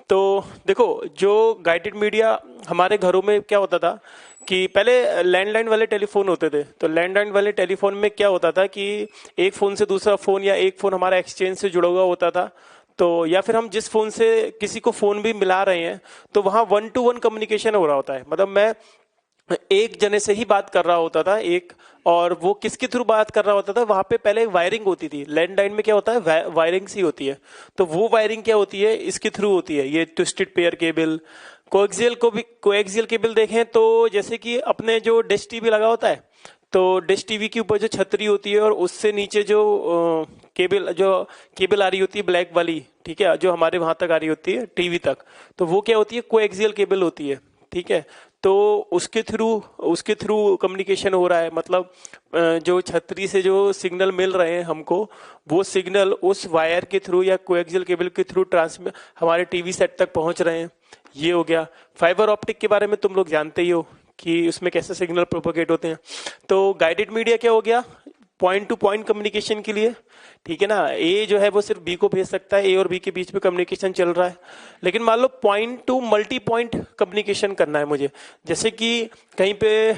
तो देखो जो गाइडेड मीडिया हमारे घरों में क्या होता था कि पहले लैंडलाइन वाले टेलीफोन होते थे, तो लैंडलाइन वाले टेलीफोन में क्या होता था कि एक फोन से दूसरा फोन या एक फोन हमारा एक्सचेंज से जुड़ा हुआ होता था, तो या फिर हम जिस फोन से किसी को फोन भी मिला रहे हैं तो वहां 1-to-1 कम्युनिकेशन हो रहा होता है। मतलब मैं एक जने से ही बात कर रहा होता था एक, और वो किसके थ्रू बात कर रहा होता था, वहां पे पहले वायरिंग होती थी। लैंडलाइन में क्या होता है, वायरिंग सी होती है, तो वो वायरिंग क्या होती है, इसके थ्रू होती है, ये twisted pair cable. Coaxial cable देखें तो जैसे कि अपने जो डिश टीवी लगा होता है, तो डिश टीवी के ऊपर जो छतरी होती है और उससे नीचे जो केबल आ रही होती है ब्लैक वाली, ठीक है, जो हमारे वहां तक आ रही होती है टीवी तक, तो वो क्या होती है, कोएक्सियल केबल होती है। ठीक है, तो उसके थ्रू कम्युनिकेशन हो रहा है। मतलब जो छतरी से जो सिग्नल मिल रहे हैं हमको, वो सिग्नल उस वायर के थ्रू या कोएक्सियल केबल के थ्रू ट्रांसमिट हमारे टीवी सेट तक पहुंच रहे हैं। ये हो गया। फाइबर ऑप्टिक के बारे में तुम लोग जानते ही हो कि उसमें कैसे सिग्नल प्रोपोगेट होते हैं। तो गाइडेड मीडिया क्या हो गया, पॉइंट टू पॉइंट कम्युनिकेशन के लिए, ठीक है ना। ए जो है वो सिर्फ बी को भेज सकता है, ए और बी के बीच में कम्युनिकेशन चल रहा है। लेकिन मान लो point to multi point communication करना है मुझे, जैसे कि कहीं पे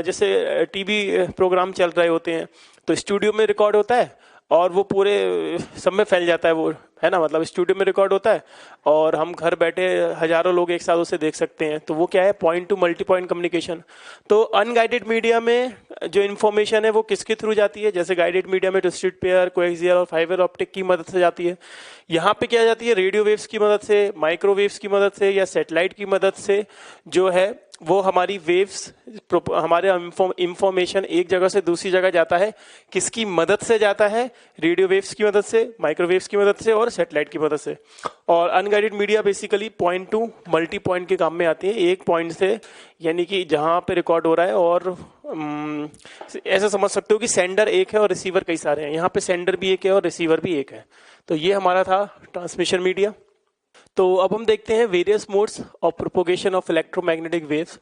जैसे टीवी प्रोग्राम चल रहे होते हैं तो स्टूडियो में रिकॉर्ड होता है और वो पूरे सब में फैल जाता है वो, है ना, मतलब स्टूडियो में रिकॉर्ड होता है और हम घर बैठे हजारों लोग एक साथ उसे देख सकते हैं। तो वो क्या है, point to multi point communication. तो अनगाइडेड मीडिया में जो इन्फॉर्मेशन है वो किसके थ्रू जाती है, जैसे गाइडेड मीडिया में ट्विस्टेड पेयर, कोएक्सियल और फाइबर ऑप्टिक की मदद से जाती है। यहाँ पे क्या जाती है, रेडियो वेव्स की मदद से, माइक्रोवेव्स की मदद से या सैटेलाइट की मदद से जो है वो हमारी वेव्स, हमारे इंफॉर्मेशन एक जगह से दूसरी जगह जाता है। किसकी मदद से जाता है, रेडियो वेव्स की मदद से, माइक्रोवेव्स की मदद से और सैटेलाइट की मदद से। और unguided media basically point to multi point के काम में आती है, एक पॉइंट से, यानी कि जहां पे रिकॉर्ड हो रहा है और ऐसा समझ सकते हो कि सेंडर एक है और रिसीवर कई सारे हैं, यहाँ पे सेंडर भी एक है और रिसीवर भी एक है। तो ये हमारा था ट्रांसमिशन मीडिया। तो अब हम देखते हैं various modes of propagation of electromagnetic waves.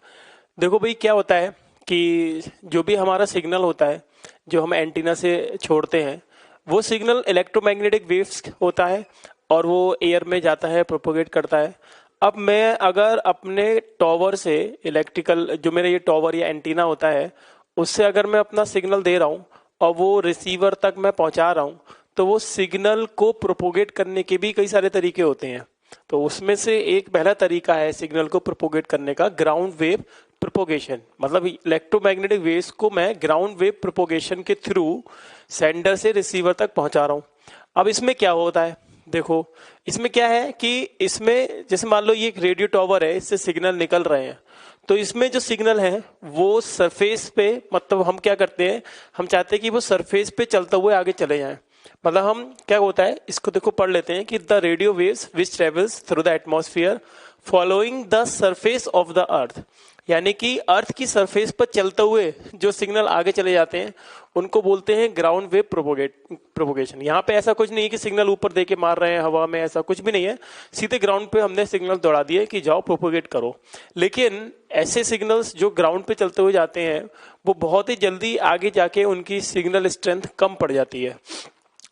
देखो भाई क्या होता है कि जो भी हमारा सिग्नल होता है जो हम एंटीना से छोड़ते हैं, वो सिग्नल इलेक्ट्रोमैग्नेटिक वेव्स होता है और वो एयर में जाता है, प्रोपोगेट करता है। अब मैं अगर अपने टॉवर से इलेक्ट्रिकल, जो मेरा ये टॉवर या एंटीना होता है, उससे अगर मैं अपना सिग्नल दे रहा हूँ और वो रिसीवर तक मैं पहुंचा रहा हूँ, तो वो सिग्नल को प्रोपोगेट करने के भी कई सारे तरीके होते हैं। तो उसमें से एक पहला तरीका है सिग्नल को प्रोपोगेट करने का, ग्राउंड वेव प्रोपोगेशन। मतलब इलेक्ट्रोमैग्नेटिक वेव्स को मैं ग्राउंड वेव प्रोपोगेशन के थ्रू सेंडर से रिसीवर तक पहुंचा रहा हूं। अब इसमें क्या होता है, देखो इसमें क्या है कि इसमें जैसे मान लो ये एक रेडियो टॉवर है, इससे सिग्नल निकल रहे हैं, तो इसमें जो सिग्नल है वो सरफेस पे, मतलब हम क्या करते हैं, हम चाहते हैं कि वो सरफेस पे चलते हुए आगे चले जाएं। मतलब हम क्या होता है, इसको देखो पढ़ लेते हैं कि the radio waves which travels through the atmosphere following the surface of the earth, यानी कि अर्थ की सरफेस पर चलते हुए जो सिग्नल आगे चले जाते हैं उनको बोलते हैं ग्राउंड वेव प्रोपोगेशन। यहाँ पे ऐसा कुछ नहीं है कि सिग्नल ऊपर देके मार रहे हैं हवा में, ऐसा कुछ भी नहीं है, सीधे ग्राउंड पे हमने सिग्नल दौड़ा दिए कि जाओ प्रोपोगेट करो। लेकिन ऐसे सिग्नल्स जो ग्राउंड पे चलते हुए जाते हैं वो बहुत ही जल्दी आगे जाके उनकी सिग्नल स्ट्रेंथ कम पड़ जाती है।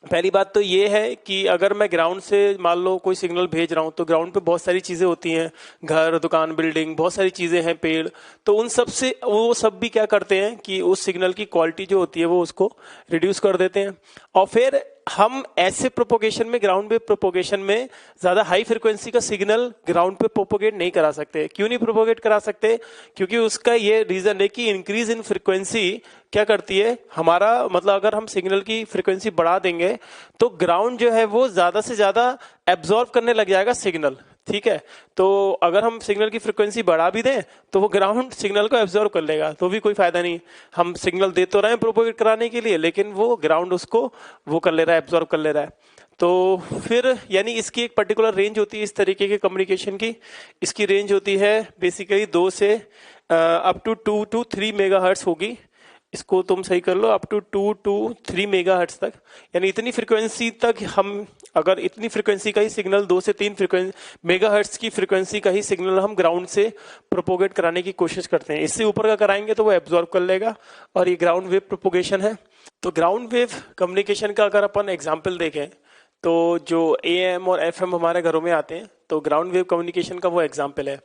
पहली बात तो ये है कि अगर मैं ग्राउंड से मान लो कोई सिग्नल भेज रहा हूँ, तो ग्राउंड पे बहुत सारी चीजें होती हैं, घर, दुकान, बिल्डिंग, बहुत सारी चीजें हैं, पेड़, तो उन सब से वो सब भी क्या करते हैं कि उस सिग्नल की क्वालिटी जो होती है वो उसको रिड्यूस कर देते हैं। और फिर हम ऐसे प्रोपोगेशन में, ग्राउंड वेव प्रोपोगेशन में ज्यादा हाई फ्रिक्वेंसी का सिग्नल ग्राउंड पे प्रोपोगेट नहीं करा सकते। क्यों नहीं प्रोपोगेट करा सकते, क्योंकि उसका ये रीजन है कि इंक्रीज इन फ्रिक्वेंसी क्या करती है हमारा, मतलब अगर हम सिग्नल की फ्रिक्वेंसी बढ़ा देंगे तो ग्राउंड जो है वो ज्यादा से ज्यादा एब्जॉर्ब करने लग जाएगा सिग्नल, ठीक है। तो अगर हम सिग्नल की फ्रिक्वेंसी बढ़ा भी दें तो वो ग्राउंड सिग्नल को एब्जॉर्ब कर लेगा, तो भी कोई फायदा नहीं। हम सिग्नल दे तो रहे हैं प्रोपोगेट कराने के लिए, लेकिन वो ग्राउंड उसको वो कर ले रहा है, एब्जॉर्ब कर ले रहा है। तो फिर यानी इसकी एक पर्टिकुलर रेंज होती है इस तरीके के कम्युनिकेशन की। इसकी रेंज होती है बेसिकली 2 से अप टू 2 to 3 मेगाहर्ट्ज होगी। इसको तुम सही कर लो, अप टू 2 to 3 मेगाहर्ट्ज तक, यानी इतनी फ्रिक्वेंसी तक हम, अगर इतनी फ्रिक्वेंसी का ही सिग्नल 2 से 3 मेगाहर्ट्ज की फ्रिक्वेंसी का ही सिग्नल हम ग्राउंड से प्रोपोगेट कराने की कोशिश करते हैं, इससे ऊपर का कराएंगे तो वो एब्जॉर्ब कर लेगा, और ये ग्राउंड वेव प्रोपोगेशन है। तो ग्राउंड वेव कम्युनिकेशन का अगर अपन एग्जाम्पल देखें तो जो AM और FM हमारे घरों में आते हैं, तो ग्राउंड वेव कम्युनिकेशन का वो एग्जाम्पल है।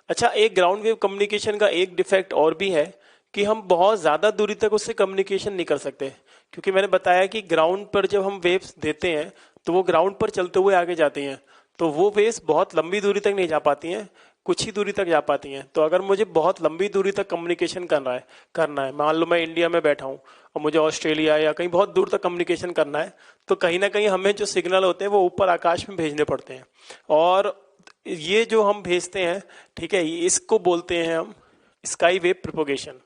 अच्छा, एक ग्राउंड वेव कम्युनिकेशन का एक डिफेक्ट और भी है कि हम बहुत ज्यादा दूरी तक उससे कम्युनिकेशन नहीं कर सकते, क्योंकि मैंने बताया कि ग्राउंड पर जब हम वेव्स देते हैं तो वो ग्राउंड पर चलते हुए आगे जाती हैं, तो वो वेव्स बहुत लंबी दूरी तक नहीं जा पाती हैं, कुछ ही दूरी तक जा पाती हैं। तो अगर मुझे बहुत लंबी दूरी तक कम्युनिकेशन करना है, मान लो मैं इंडिया में बैठा हूँ और मुझे ऑस्ट्रेलिया या कहीं बहुत दूर तक कम्युनिकेशन करना है, तो कहीं ना कहीं हमें जो सिग्नल होते हैं वो ऊपर आकाश में भेजने पड़ते हैं। और ये जो हम भेजते हैं, ठीक है, इसको बोलते हैं हम sky wave propagation.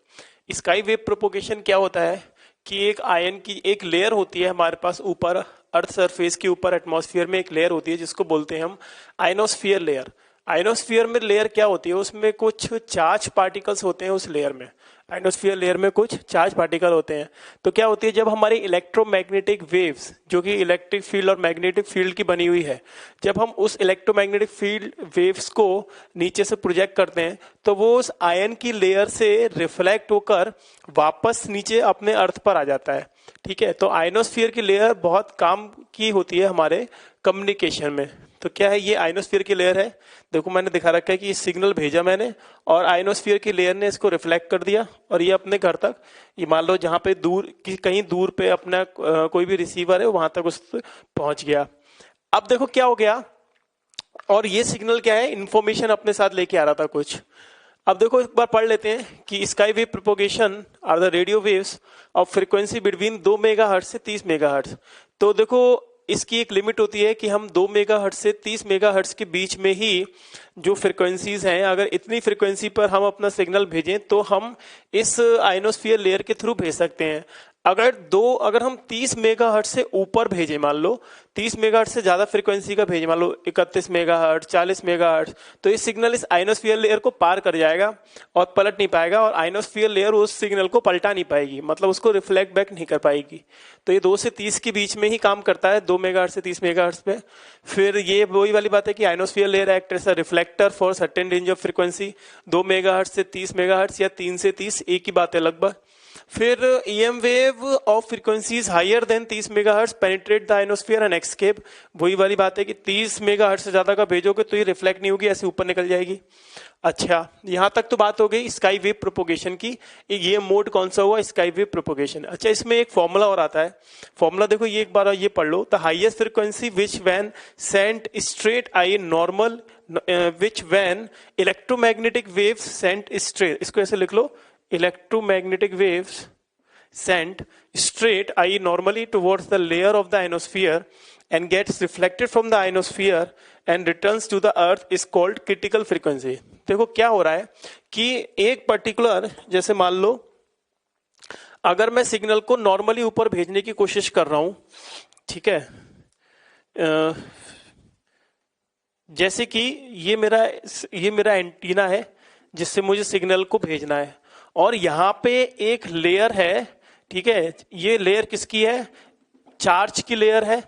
Sky wave propagation क्या होता है कि एक आयन की एक लेयर होती है हमारे पास ऊपर, अर्थ सरफेस के ऊपर एटमॉस्फेयर में एक लेयर होती है जिसको बोलते हैं हम आयनोस्फीयर लेयर। आयनोस्फीयर में लेयर क्या होती है, उसमें कुछ चार्ज पार्टिकल्स होते हैं उस लेयर में, आयनोस्फीयर लेयर में कुछ चार्ज पार्टिकल होते हैं। तो क्या होती है, जब हमारी इलेक्ट्रोमैग्नेटिक वेव्स, जो कि इलेक्ट्रिक फील्ड और मैग्नेटिक फील्ड की बनी हुई है, जब हम उस इलेक्ट्रोमैग्नेटिक फील्ड वेव्स को नीचे से प्रोजेक्ट करते हैं तो वो उस आयन की लेयर से रिफ्लेक्ट होकर वापस नीचे अपने अर्थ पर आ जाता है, ठीक है। तो आयनोस्फीयर की लेयर बहुत काम की होती है हमारे कम्युनिकेशन में, तो क्या है, ये आयनोस्फीयर की लेयर है। देखो मैंने दिखा रखा है कि सिग्नल भेजा मैंने और आयनोस्फीयर की लेयर ने इसको रिफ्लेक्ट कर दिया और ये अपने घर तक, ये मान लो जहां पे दूर कहीं दूर पे अपना कोई भी रिसीवर है वहां तक उस पहुंच गया। अब देखो क्या हो गया, और ये सिग्नल क्या है, इंफॉर्मेशन अपने साथ लेके आ रहा था कुछ। अब देखो एक बार पढ़ लेते हैं कि sky wave propagation are the radio waves of frequency between 2 megahertz से 30 मेगाहर्ट्ज। तो देखो इसकी एक लिमिट होती है कि हम 2 मेगाहर्ट्ज से 30 मेगाहर्ट्ज के बीच में ही जो फ्रीक्वेंसीज हैं, अगर इतनी फ्रीक्वेंसी पर हम अपना सिग्नल भेजें तो हम इस आयनोस्फीयर लेयर के थ्रू भेज सकते हैं। अगर हम 30 मेगाहर्ट्ज से ऊपर भेजें, मान लो 30 मेगाहर्ट्ज से ज्यादा फ्रीक्वेंसी का भेजें, मान लो 31 मेगाहर्ट्ज, 40 मेगाहर्ट्ज, तो इस सिग्नल इस आयनोस्फीयर लेयर को पार कर जाएगा और पलट नहीं पाएगा, और आयनोस्फीयर लेयर उस सिग्नल को पलटा नहीं पाएगी, मतलब उसको रिफ्लेक्ट बैक नहीं कर पाएगी। तो ये 2 से 30 के बीच में ही काम करता है, 2 मेगाहर्ट्ज से 30 मेगाहर्ट्ज पे। फिर ये वही वाली बात है कि ionosphere layer act as a reflector for certain range of frequency, 2 megahertz से 30 मेगाहर्ट्ज या 3 से 30, एक ही बात है लगभग। फिर EM wave of frequencies higher than 30 megahertz penetrate the ionosphere and escape. वही वाली बात है कि 30 मेगाहर्ट्ज से ज्यादा का भेजोगे तो ये रिफ्लेक्ट नहीं होगी, ऐसे ऊपर निकल जाएगी। अच्छा, यहां तक तो बात हो गई स्काई वेव प्रोपोगेशन की। ये मोड कौन सा हुआ, स्काई वेव प्रोपोगेशन। अच्छा, इसमें एक फॉर्मूला और आता है। फॉर्मूला देखो, ये एक बार ये पढ़ लो। The highest frequency which when sent straight I normal which when electromagnetic waves sent straight, इसको ऐसे लिख लो, electromagnetic waves sent straight, i.e. normally towards the layer of the ionosphere and gets reflected from the ionosphere and returns to the earth is called critical frequency। देखो क्या हो रहा है कि एक पर्टिकुलर, जैसे मान लो अगर मैं सिग्नल को नॉर्मली ऊपर भेजने की कोशिश कर रहा हूं, ठीक है, जैसे कि ये मेरा एंटीना है जिससे मुझे सिग्नल को भेजना है, और यहां पे एक लेयर है, ठीक है, ये लेयर किसकी है, चार्ज की लेयर है,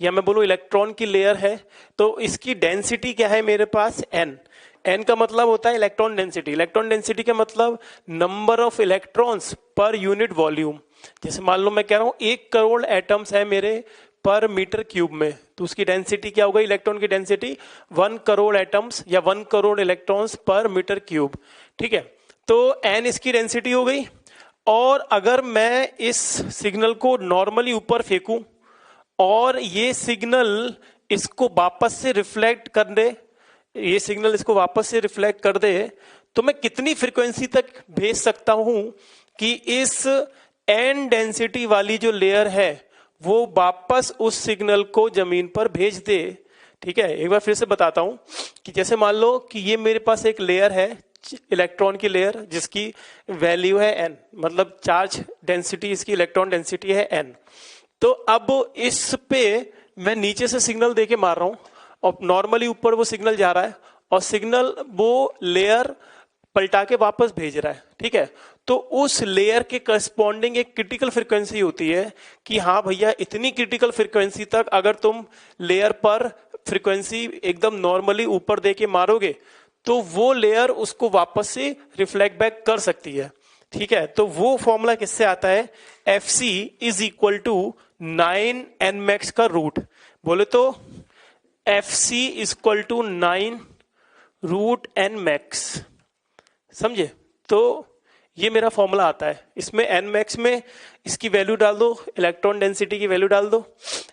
या मैं बोलूं इलेक्ट्रॉन की लेयर है। तो इसकी डेंसिटी क्या है मेरे पास, n का मतलब होता है इलेक्ट्रॉन डेंसिटी। इलेक्ट्रॉन डेंसिटी का मतलब number of electrons per unit volume. जैसे मान लो मैं कह रहा हूं 1 करोड़ एटम्स है मेरे पर मीटर क्यूब में, तो उसकी डेंसिटी क्या होगा, इलेक्ट्रॉन की डेंसिटी 1 करोड़ एटम्स या 1 करोड़ इलेक्ट्रॉन्स पर मीटर क्यूब, ठीक है। तो n इसकी डेंसिटी हो गई। और अगर मैं इस सिग्नल को नॉर्मली ऊपर फेंकूं और ये सिग्नल इसको वापस से रिफ्लेक्ट कर दे, ये सिग्नल इसको वापस से रिफ्लेक्ट कर दे, तो मैं कितनी फ्रीक्वेंसी तक भेज सकता हूं कि इस n डेंसिटी वाली जो लेयर है वो वापस उस सिग्नल को जमीन पर भेज दे। ठीक है, एक बार फिर से बताता हूं कि जैसे मान लो कि ये मेरे पास एक लेयर है, इलेक्ट्रॉन की लेयर, जिसकी वैल्यू है n, मतलब चार्ज डेंसिटी, इसकी इलेक्ट्रॉन डेंसिटी है n। तो अब इस पे मैं नीचे से सिग्नल देके मार रहा हूं और नॉर्मली ऊपर वो सिग्नल जा रहा है और सिग्नल वो लेयर पलटा के वापस भेज रहा है, ठीक है। तो उस लेयर के करस्पॉन्डिंग एक क्रिटिकल फ्रीक्वेंसी होती है कि हाँ भैया, इतनी क्रिटिकल फ्रीक्वेंसी तक अगर तुम लेयर पर फ्रीक्वेंसी एकदम नॉर्मली ऊपर देके मारोगे तो वो लेयर उसको वापस से रिफ्लेक्ट बैक कर सकती है, ठीक है। तो वो फॉर्मूला किससे आता है, Fc is equal to 9nmax का रूट। बोले तो Fc is equal to 9 root nmax, समझे। तो ये मेरा फॉर्मूला आता है, इसमें nmax में इसकी वैल्यू डाल दो, इलेक्ट्रॉन डेंसिटी की वैल्यू डाल दो,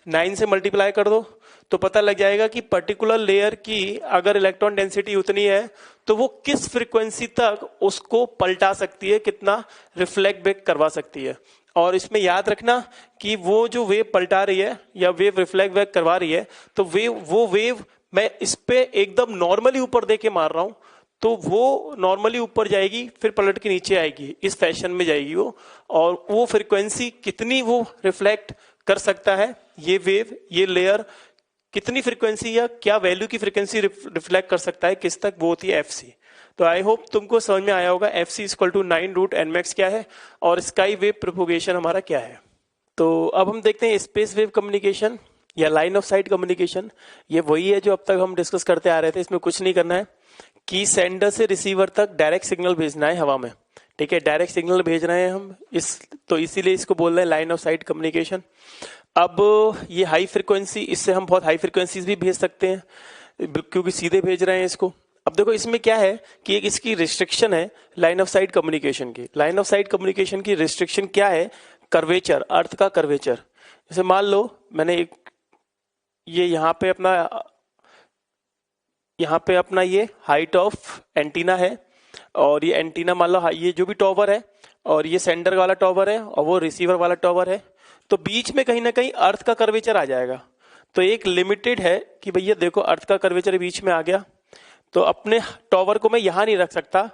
9 से मल्टीप्लाई कर दो, तो पता लग जाएगा कि पर्टिकुलर लेयर की अगर इलेक्ट्रॉन डेंसिटी उतनी है तो वो किस फ्रीक्वेंसी तक उसको पलटा सकती है, कितना रिफ्लेक्ट बैक करवा सकती है। और इसमें याद रखना कि वो जो वेव पलटा रही है या वेव रिफ्लेक्ट बैक करवा रही है, तो वो वेव मैं इस पे एकदम नॉर्मली ऊपर देके मार रहा हूं, तो वो नॉर्मली ऊपर जाएगी फिर पलट के नीचे आएगी, इस फैशन में जाएगी वो। और वो फ्रीक्वेंसी कितनी वो रिफ्लेक्ट कर सकता है, ये वेव, ये लेयर कितनी फ्रीक्वेंसी या क्या वैल्यू की फ्रीक्वेंसी रिफ्लेक्ट कर सकता है किस तक, वो होती है Fc। तो आई होप तुमको समझ में आया होगा Fc equal to 9 root nmax क्या है और स्काई वेव प्रोपोगेशन हमारा क्या है। तो अब हम देखते हैं स्पेस वेव कम्युनिकेशन या लाइन ऑफ साइट कम्युनिकेशन। ये वही है जो अब तक हम डिस्कस करते आ रहे थे, इसमें कुछ नहीं करना है कि सेंडर से रिसीवर तक डायरेक्ट सिग्नल भेजना है हवा में, ठीक है, डायरेक्ट सिग्नल भेज रहे हैं हम तो इसीलिए इसको बोल रहे हैं लाइन ऑफ साइट कम्युनिकेशन। अब ये हाई फ्रिक्वेंसी, इससे हम बहुत हाई फ्रिक्वेंसीज भी भेज सकते हैं क्योंकि सीधे भेज रहे हैं इसको। अब देखो इसमें क्या है कि एक इसकी रिस्ट्रिक्शन है लाइन ऑफ साइट कम्युनिकेशन की। लाइन ऑफ साइट कम्युनिकेशन की रिस्ट्रिक्शन क्या है? कर्वेचर, अर्थ का कर्वेचर। जैसे मान लो मैंने एक ये यहाँ पे अपना ये हाइट ऑफ एंटीना है, और ये एंटीना मान लो ये जो भी टॉवर है, और ये सेंडर वाला टॉवर है और वो रिसीवर वाला टॉवर है, तो बीच में कहीं ना कहीं अर्थ का कर्वेचर आ जाएगा। तो एक लिमिटेड है कि भैया देखो अर्थ का कर्वेचर बीच में आ गया, तो अपने टॉवर को मैं यहां नहीं रख सकता,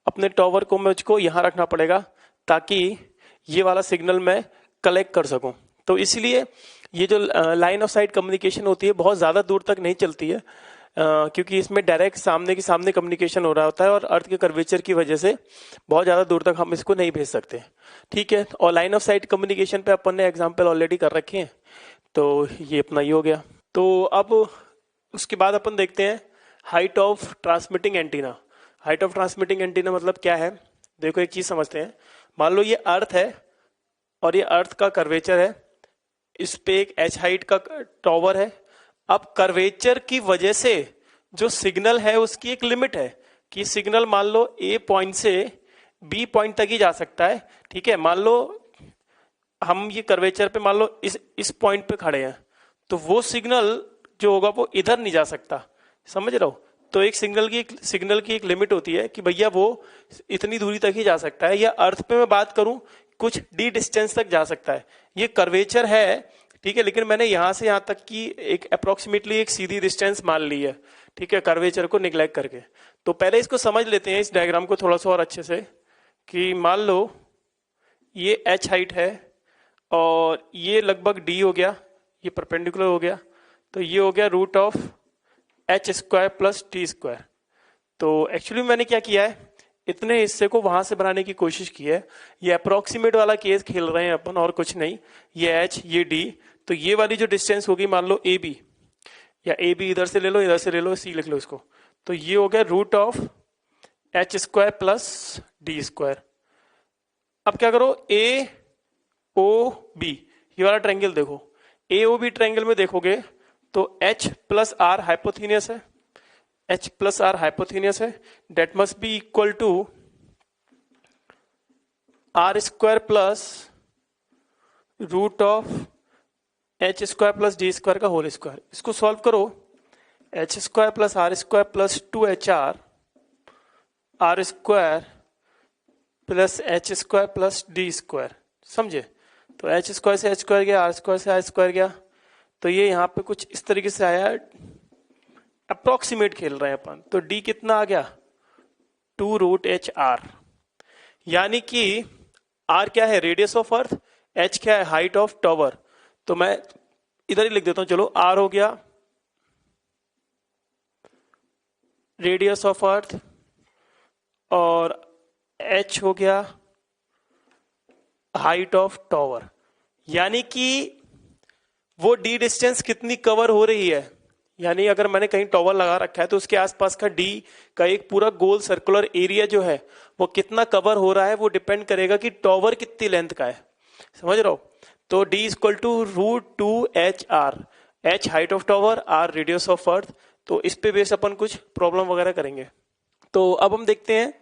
अपने टॉवर को मुझको यहां रखना पड़ेगा ताकि ये वाला सिग्नल मैं कलेक्ट कर सकूं। तो इसलिए ये जो लाइन ऑफ साइट कम्युनिकेशन होती है बहुत ज्यादा दूर तक नहीं चलती है, क्योंकि इसमें डायरेक्ट सामने के सामने कम्युनिकेशन हो रहा होता है और अर्थ के कर्वेचर की वजह से बहुत ज्यादा दूर तक हम इसको नहीं भेज सकते। ठीक है, और लाइन ऑफ साइट कम्युनिकेशन पे अपन ने एग्जांपल ऑलरेडी कर रखे हैं, तो ये अपना ये हो गया। तो अब उसके बाद अपन देखते हैं height of transmitting antenna. Height of transmitting antenna मतलब क्या है? देखो एक चीज समझते हैं। मान लो ये अर्थ है और ये अर्थ का कर्वेचर है, इस पे एक एच हाइट का टॉवर है। अब कर्वेचर की वजह से जो सिग्नल है उसकी एक लिमिट है कि सिग्नल मान लो ए पॉइंट से बी पॉइंट तक ही जा सकता है। ठीक है, मान लो हम ये कर्वेचर पे मान लो इस पॉइंट पे खड़े हैं, तो वो सिग्नल जो होगा वो इधर नहीं जा सकता, समझ रहे हो? तो एक सिग्नल की एक लिमिट होती है कि भैया वो इतनी दूरी तक ही जा सकता है, या अर्थ पे मैं बात करूं कुछ डी डिस्टेंस तक जा सकता है। ये कर्वेचर है, ठीक है, लेकिन मैंने यहां से यहां तक की एक अप्रोक्सीमेटली एक सीधी डिस्टेंस मान ली है, ठीक है, कर्वेचर को निग्लेक्ट करके। तो पहले इसको समझ लेते हैं इस डायग्राम को थोड़ा सा और अच्छे से, कि मान लो ये एच हाइट है और ये लगभग डी हो गया, ये परपेंडिकुलर हो गया, तो ये हो गया root of H square plus T square. तो एक्चुअली मैंने क्या किया है, इतने हिस्से को वहां से बनाने की कोशिश की है। ये अप्रोक्सीमेट वाला केस खेल रहे हैं अपन और कुछ नहीं। ये एच ये डी, तो ये वाली जो डिस्टेंस होगी मान लो ए बी, या ए बी इधर से ले लो इधर से ले लो, सी लिख लो इसको, तो ये हो गया root of H square plus D square. अब क्या करो, ए ओ बी ये वाला ट्रायंगल देखो, ए ओ बी ट्रायंगल में देखोगे तो एच प्लस आर हाइपोथेनियस है, एच प्लस आर हाइपोथेनियस है, that must be equal to R square plus root of H square plus D square का होल स्क्वायर। इसको सॉल्व करो, H square plus R square plus 2HR R square plus H square plus D square, समझे? तो एच स्क्वायर से एच स्क्वायर गया, आर स्क्वायर से आर स्क्वायर गया, तो ये यहां पे कुछ इस तरीके से आया, अप्रोक्सीमेट खेल रहे हैं अपन। तो डी कितना आ गया, 2 रूट एच आर, यानी कि आर क्या है, रेडियस ऑफ अर्थ, एच क्या है, हाइट ऑफ टॉवर। तो मैं इधर ही लिख देता हूं, चलो, आर हो गया रेडियस ऑफ अर्थ और एच हो गया हाइट ऑफ टॉवर, यानी कि वो डी डिस्टेंस कितनी कवर हो रही है, यानी अगर मैंने कहीं टॉवर लगा रखा है तो उसके आसपास का डी का एक पूरा गोल सर्कुलर एरिया जो है वो कितना कवर हो रहा है, वो डिपेंड करेगा कि टॉवर कितनी लेंथ का है, समझ रहे हो? तो D equal to root 2HR, H height of tower, R radius of earth. तो इस पे बेस अपन कुछ प्रॉब्लम वगैरह करेंगे। तो अब हम देखते हैं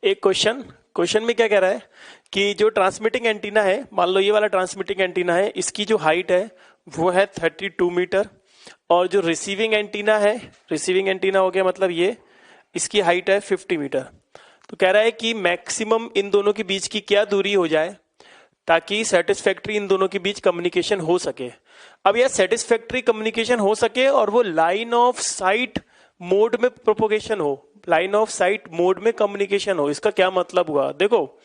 एक क्वेश्चन में क्या कह रहा है कि जो ट्रांसमिटिंग एंटीना है, मान लो ये वाला ट्रांसमिटिंग एंटीना है, इसकी जो हाइट है वो है 32 मीटर, और जो रिसीविंग एंटीना है, रिसीविंग एंटीना हो गया मतलब ये, इसकी हाइट है 50 मीटर। तो कह रहा है कि मैक्सिमम इन दोनों के बीच की क्या दूरी हो जाए ताकि सेटिस्फैक्ट्री इन दोनों के बीच कम्युनिकेशन हो सके। अब यह सेटिस्फैक्ट्री कम्युनिकेशन हो सके और वो लाइन ऑफ साइट मोड में प्रोपोगेशन हो, लाइन ऑफ साइट मोड में कम्युनिकेशन हो। इसका क्या मतलब हुआ, देखो,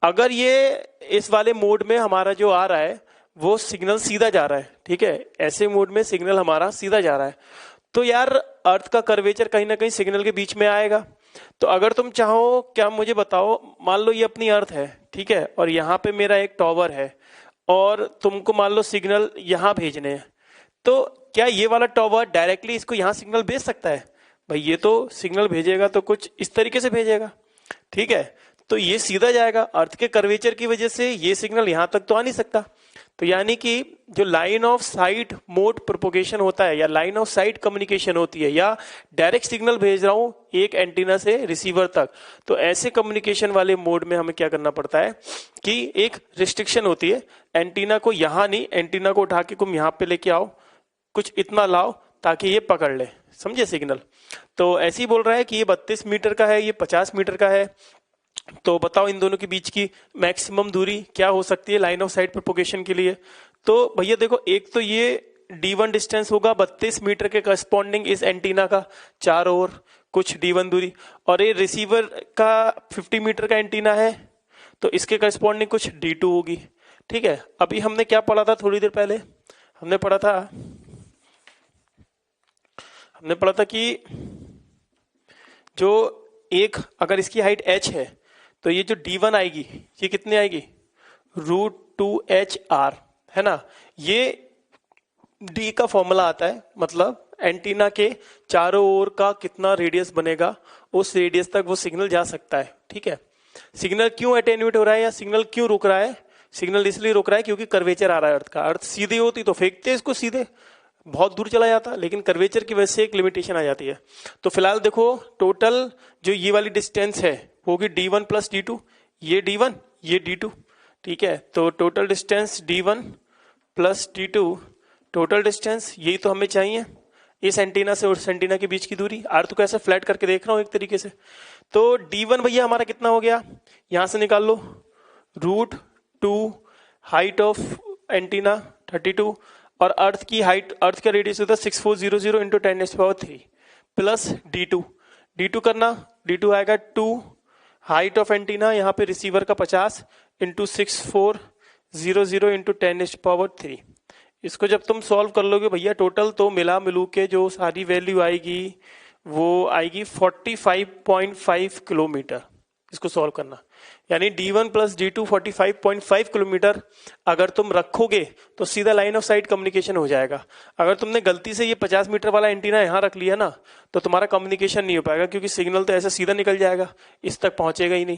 अगर ये इस वाले मोड में हमारा जो आ रहा है वो सिग्नल सीधा जा रहा है, ठीक है, ऐसे मोड में सिग्नल हमारा सीधा जा रहा है, तो यार अर्थ का कर्वेचर कहीं ना कहीं सिग्नल के बीच में आएगा। तो अगर तुम चाहो, क्या मुझे बताओ, मान लो ये अपनी अर्थ है, ठीक है, और यहाँ पे मेरा एक टॉवर है और तुमको मान लो सिग्नल यहाँ भेजने हैं, तो क्या ये वाला टॉवर डायरेक्टली इसको यहाँ सिग्नल भेज सकता है? भाई ये तो सिग्नल भेजेगा तो कुछ इस तरीके से भेजेगा, ठीक है। तो ये सीधा जाएगा, अर्थ के कर्वेचर की वजह से ये सिग्नल यहां तक तो आ नहीं सकता। तो यानी कि जो line of site mode propagation होता है या लाइन ऑफ साइट कम्युनिकेशन होती है या डायरेक्ट सिग्नल भेज रहा हूं एक एंटीना से रिसीवर तक, तो ऐसे कम्युनिकेशन वाले मोड में हमें क्या करना पड़ता है कि एक रिस्ट्रिक्शन होती है, एंटीना को यहां नहीं, एंटीना को उठा के तुम यहां पे लेके आओ, कुछ इतना लाओ ताकि ये पकड़ ले, समझे सिग्नल। तो ऐसे ही बोल रहा है कि ये 32 मीटर का है, ये 50 मीटर का है, तो बताओ इन दोनों के बीच की मैक्सिमम दूरी क्या हो सकती है लाइन ऑफ साइट प्रोपोगेशन के लिए। तो भैया देखो, एक तो ये D1 डिस्टेंस होगा 32 मीटर के करस्पॉन्डिंग इस एंटीना का, चारों ओर कुछ D1 दूरी, और ये रिसीवर का 50 मीटर का एंटीना है तो इसके करस्पॉन्डिंग कुछ D2 होगी। ठीक है, अभी हमने क्या पढ़ा था थोड़ी देर पहले, हमने पढ़ा था कि जो एक अगर इसकी हाइट h है तो ये जो D1 आएगी ये कितनी आएगी, √2HR, है ना। ये D का फॉर्मूला आता है, मतलब एंटीना के चारों ओर का कितना रेडियस बनेगा, उस रेडियस तक वो सिग्नल जा सकता है। ठीक है, सिग्नल क्यों अटेन्यूएट हो रहा है या सिग्नल क्यों रुक रहा है, सिग्नल इसलिए रुक रहा है क्योंकि कर्वेचर आ रहा है अर्थ का। अर्थ सीधी होती तो फेंकते इसको सीधे, बहुत दूर चला जाता, लेकिन कर्वेचर की वजह से एक लिमिटेशन आ जाती है। तो फिलहाल देखो, टोटल जो ये वाली डिस्टेंस है होगी D1 प्लस D2, ये D1 ये D2। ठीक है, तो total distance D1 plus D2, total distance यही तो हमें चाहिए, इस एंटीना से उस एंटीना के बीच की दूरी। अर्थ को ऐसे फ्लैट करके देख रहा हूं एक तरीके से। तो D1 भैया हमारा कितना हो गया, यहां से निकाल लो, √2 हाइट ऑफ एंटीना 32, और अर्थ की हाइट, अर्थ का रेडियस होता है 6400 इंटू 10⁻³ प्लस D2 करना, D2 आएगा 2 हाइट ऑफ एंटीना यहाँ पे रिसीवर का 50 इंटू 6400 इंटू 10⁻³। इसको जब तुम सॉल्व कर लोगे भैया टोटल, तो मिला मिलू के जो सारी वैल्यू आएगी वो आएगी 45.5 किलोमीटर। इसको सॉल्व करना, यानी D1 प्लस D2 45.5 किलोमीटर अगर तुम रखोगे तो सीधा लाइन ऑफ साइट कम्युनिकेशन हो जाएगा। अगर तुमने गलती से ये 50 मीटर वाला एंटीना यहाँ रख लिया ना, तो तुम्हारा कम्युनिकेशन नहीं हो पाएगा, क्योंकि सिग्नल तो ऐसे सीधा निकल जाएगा, इस तक पहुंचेगा ही नहीं।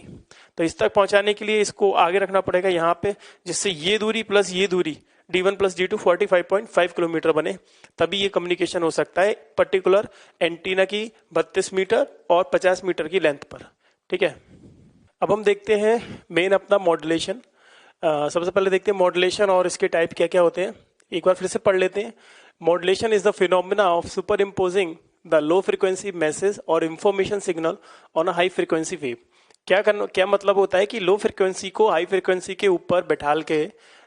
तो इस तक पहुंचाने के लिए इसको आगे रखना पड़ेगा यहाँ पे, जिससे ये दूरी प्लस ये दूरी D1 प्लस D2 45.5 किलोमीटर बने, तभी ये कम्युनिकेशन हो सकता है पर्टिकुलर एंटीना की 32 मीटर और 50 मीटर की लेंथ पर। ठीक है, अब हम देखते हैं मेन अपना मॉड्यूलेशन। सबसे पहले देखते हैं मॉड्यूलेशन और इसके टाइप क्या क्या होते हैं, एक बार फिर से पढ़ लेते हैं। Modulation is the phenomena of superimposing the low frequency message और information signal on a high frequency wave. क्या मतलब होता है कि लो फ्रीक्वेंसी को हाई फ्रीक्वेंसी के ऊपर बैठाल के,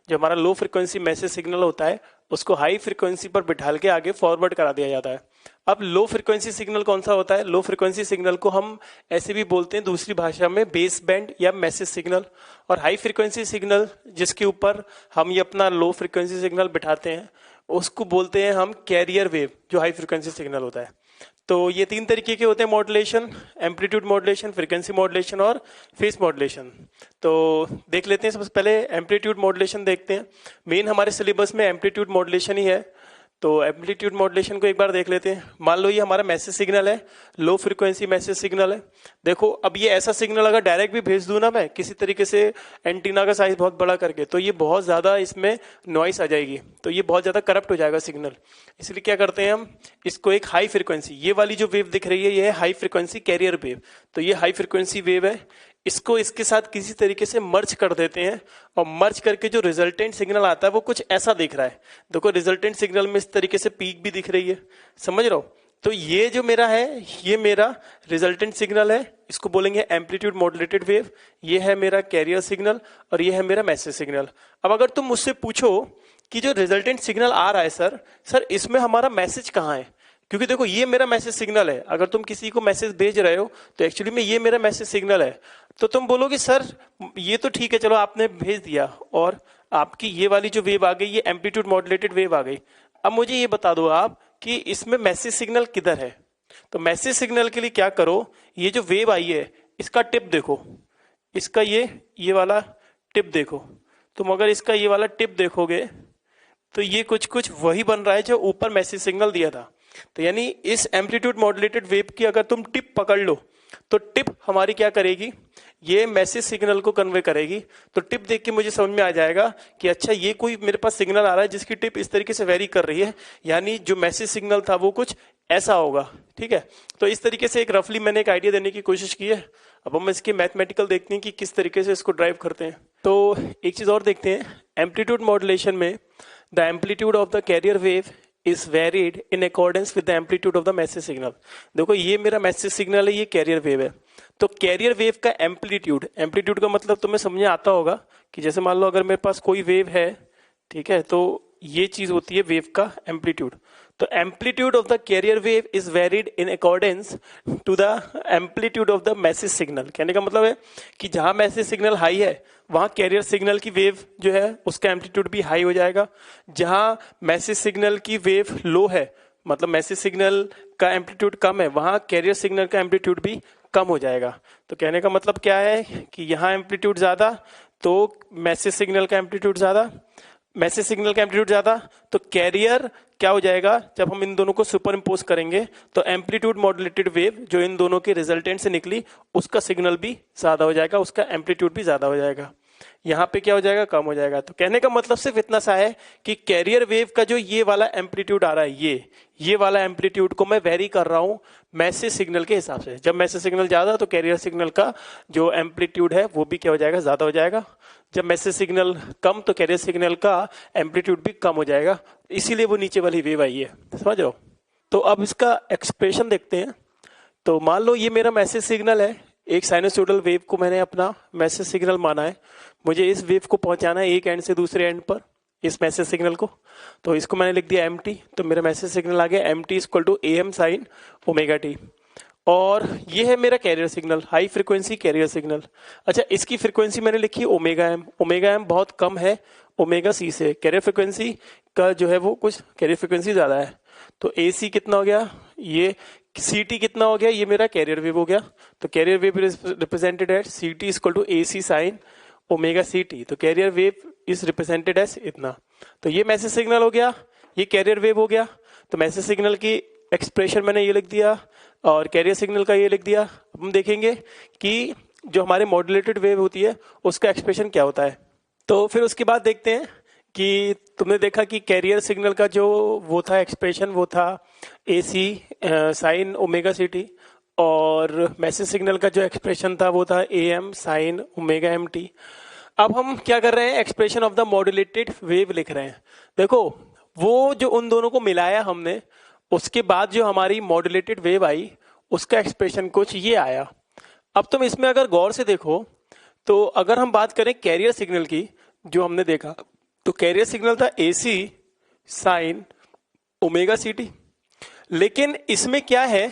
जो हमारा लो फ्रीक्वेंसी मैसेज सिग्नल होता है उसको हाई फ्रीक्वेंसी पर बिठाल के आगे फॉरवर्ड करा दिया जाता है। अब लो फ्रीक्वेंसी सिग्नल कौन सा होता है, लो फ्रीक्वेंसी सिग्नल को हम ऐसे भी बोलते हैं दूसरी भाषा में बेस बैंड या मैसेज सिग्नल, और हाई फ्रीक्वेंसी सिग्नल जिसके ऊपर हम ये अपना लो फ्रीक्वेंसी सिग्नल बिठाते हैं उसको बोलते हैं हम कैरियर वेव, जो हाई फ्रीक्वेंसी सिग्नल होता है। तो ये तीन तरीके के होते हैं modulation, amplitude modulation, frequency modulation और फेस मॉड्यूलेशन। तो देख लेते हैं, सबसे पहले एम्पलीट्यूड मॉड्यूलेशन देखते हैं। मेन हमारे सिलेबस में एम्पलीट्यूड मॉड्यूलेशन ही है, तो एम्पलीट्यूड मॉड्यूलेशन को एक बार देख लेते हैं। मान लो ये हमारा मैसेज सिग्नल है, लो फ्रीक्वेंसी मैसेज सिग्नल है। देखो अब ये ऐसा सिग्नल अगर डायरेक्ट भी भेज दूं ना मैं किसी तरीके से एंटीना का साइज बहुत बड़ा करके, तो ये बहुत ज्यादा इसमें नॉइस आ जाएगी, तो ये बहुत ज्यादा करप्ट हो जाएगा सिग्नल। इसलिए क्या करते हैं हम, इसको एक हाई फ्रीक्वेंसी, ये वाली जो वेव दिख रही है ये है हाई फ्रीक्वेंसी कैरियर वेव, तो ये हाई फ्रीक्वेंसी वेव है, इसको इसके साथ किसी तरीके से मर्ज कर देते हैं, और मर्ज करके जो रिजल्टेंट सिग्नल आता है वो कुछ ऐसा दिख रहा है। देखो रिजल्टेंट सिग्नल में इस तरीके से पीक भी दिख रही है, समझ रहे हो। तो ये जो मेरा है ये मेरा रिजल्टेंट सिग्नल है, इसको बोलेंगे एम्पलीट्यूड मॉड्यूलेटेड वेव। ये है मेरा कैरियर सिग्नल और ये है मेरा मैसेज सिग्नल। अब अगर तुम मुझसे पूछो कि जो रिजल्टेंट सिग्नल आ रहा है सर इसमें हमारा मैसेज कहाँ है, क्योंकि देखो ये मेरा मैसेज सिग्नल है, अगर तुम किसी को मैसेज भेज रहे हो तो एक्चुअली में ये मेरा मैसेज सिग्नल है। तो तुम बोलोगे सर ये तो ठीक है, चलो आपने भेज दिया और आपकी ये वाली जो वेव आ गई ये एम्पलीट्यूड मॉड्यूलेटेड वेव आ गई। अब मुझे ये बता दो आप कि इसमें मैसेज सिग्नल किधर है। तो मैसेज सिग्नल के लिए क्या करो, ये जो वेव आई है इसका टिप देखो, इसका ये वाला टिप देखो। तुम अगर इसका ये वाला टिप देखोगे तो ये कुछ वही बन रहा है जो ऊपर मैसेज सिग्नल दिया था। तो यानी इस एम्पलीट्यूड मॉड्यूलेटेड वेव की अगर तुम टिप पकड़ लो तो टिप हमारी क्या करेगी, ये मैसेज सिग्नल को कन्वे करेगी। तो टिप देख के मुझे समझ में आ जाएगा कि अच्छा ये कोई मेरे पास सिग्नल आ रहा है जिसकी टिप इस तरीके से वेरी कर रही है, यानी जो मैसेज सिग्नल था वो कुछ ऐसा होगा। ठीक है, तो इस तरीके से एक रफली मैंने एक आइडिया देने की कोशिश की है। अब हम इसके मैथमेटिकल देखते हैं कि किस तरीके से इसको ड्राइव करते हैं। तो एक चीज और देखते हैं, एम्पलीट्यूड मॉड्यूलेशन में the amplitude of the carrier wave is varied in accordance with the amplitude of the message signal. देखो ये मेरा मैसेज सिग्नल है, ये कैरियर वेव है। तो कैरियर वेव का एम्पलीट्यूड, एम्पलीट्यूड का मतलब तुम्हें समझ में आता होगा कि जैसे मान लो अगर मेरे पास कोई वेव है, ठीक है, तो ये चीज होती है वेव का एम्पलीट्यूड। तो amplitude of the carrier wave is varied in accordance to the amplitude of the message signal. कहने का मतलब है कि जहां मैसेज सिग्नल हाई है वहां कैरियर सिग्नल की वेव जो है उसका एम्पलीट्यूड भी हाई हो जाएगा। जहां मैसेज सिग्नल की वेव लो है, मतलब मैसेज सिग्नल का एम्पलीट्यूड कम है, वहां कैरियर सिग्नल का एम्पलीट्यूड भी कम हो जाएगा। तो कहने का मतलब क्या है कि यहाँ एम्पलीट्यूड ज्यादा तो मैसेज सिग्नल का एम्पलीट्यूड ज्यादा, मैसेज सिग्नल का एम्पलीट्यूड ज्यादा तो कैरियर क्या हो जाएगा, जब हम इन दोनों को सुपर इम्पोज करेंगे तो एम्पलीट्यूड मॉड्यूलेटेड वेव जो इन दोनों के रिजल्टेंट से निकली उसका सिग्नल भी ज्यादा हो जाएगा, उसका एम्पलीट्यूड भी ज्यादा हो जाएगा। यहाँ पे क्या हो जाएगा, कम हो जाएगा। तो कहने का मतलब सिर्फ इतना सा है कि कैरियर वेव का जो ये वाला एम्पलीट्यूड आ रहा है, ये वाला एम्पलीट्यूड को मैं वेरी कर रहा हूं मैसेज सिग्नल के हिसाब से। जब मैसेज सिग्नल ज्यादा तो कैरियर सिग्नल का जो एम्पलीट्यूड है वो भी क्या हो जाएगा, ज्यादा हो जाएगा। जब मैसेज सिग्नल कम तो कैरियर सिग्नल का एम्पलीट्यूड भी कम हो जाएगा, इसीलिए वो नीचे वाली वेव आई है। समझ रहे हो? तो अब इसका एक्सप्रेशन देखते हैं। तो मान लो ये मेरा मैसेज सिग्नल है, एक साइनोसॉइडल वेव को मैंने अपना मैसेज सिग्नल माना है। मुझे इस वेव को पहुंचाना है एक एंड से दूसरे एंड पर, इस मैसेज सिग्नल को। तो इसको मैंने लिख दिया mt, तो मेरा मैसेज सिग्नल आ गया mt equal to am sin omega T. और ये है मेरा carrier signal, high frequency carrier signal. अच्छा, इसकी फ्रीक्वेंसी मैंने लिखी ओमेगा एम। ओमेगा एम बहुत कम है ओमेगा सी से, कैरियर फ्रीक्वेंसी का जो है वो कुछ कैरियर फ्रीक्वेंसी ज्यादा है। तो AC कितना हो गया, ये CT कितना हो गया, ये मेरा कैरियर वेव हो गया। तो carrier wave represented at CT equal to AC sine omega CT। तो carrier wave is represented as इतना। तो ये मैसेज सिग्नल हो गया, ये कैरियर वेव हो गया। तो मैसेज सिग्नल की एक्सप्रेशन मैंने ये लिख दिया और कैरियर सिग्नल का ये लिख दिया। अब हम देखेंगे कि जो हमारे मॉड्यूलेटेड वेव होती है उसका एक्सप्रेशन क्या होता है। तो फिर उसके बाद देखते हैं कि तुमने देखा कि कैरियर सिग्नल का जो वो था एक्सप्रेशन, वो था AC साइन ओमेगा CT, और मैसेज सिग्नल का जो एक्सप्रेशन था वो था AM साइन ओमेगा MT। अब हम क्या कर रहे हैं, expression of the modulated wave लिख रहे हैं। देखो वो जो उन दोनों को मिलाया हमने, उसके बाद जो हमारी मॉड्यूलेटेड वेव आई उसका एक्सप्रेशन कुछ ये आया। अब तुम इसमें अगर गौर से देखो तो अगर हम बात करें कैरियर सिग्नल की, जो हमने देखा तो कैरियर सिग्नल था AC साइन ओमेगा CT। लेकिन इसमें क्या है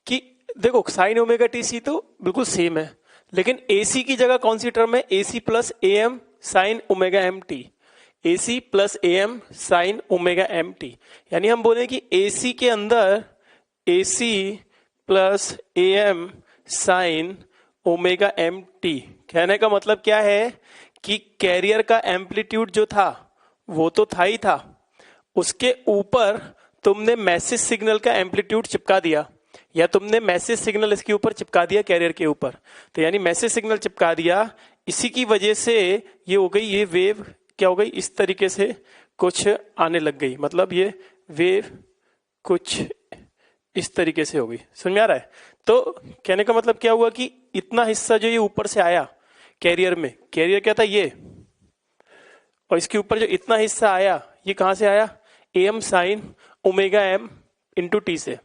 कि देखो साइन ओमेगा TC तो बिल्कुल सेम है, लेकिन AC की जगह कौन सी टर्म है, AC plus AM sine omega MT। AC plus AM sine omega MT, यानी हम बोले कि AC के अंदर AC plus AM sine omega MT। कहने का मतलब क्या है कि कैरियर का एम्पलीट्यूड जो था वो तो था ही था, उसके ऊपर तुमने मैसेज सिग्नल का एम्पलीट्यूड चिपका दिया, या तुमने मैसेज सिग्नल इसके ऊपर चिपका दिया कैरियर के ऊपर। तो यानी मैसेज सिग्नल चिपका दिया, इसी की वजह से ये हो गई, ये वेव क्या हो गई, इस तरीके से कुछ आने लग गई। मतलब ये वेव कुछ इस तरीके से हो गई। समझ में आ रहा है? तो कहने का मतलब क्या हुआ कि इतना हिस्सा जो ये ऊपर से आया कैरियर में, कैरियर क्या था ये, और इसके ऊपर जो इतना हिस्सा आया ये कहां से आया, AM sine omega M into T से।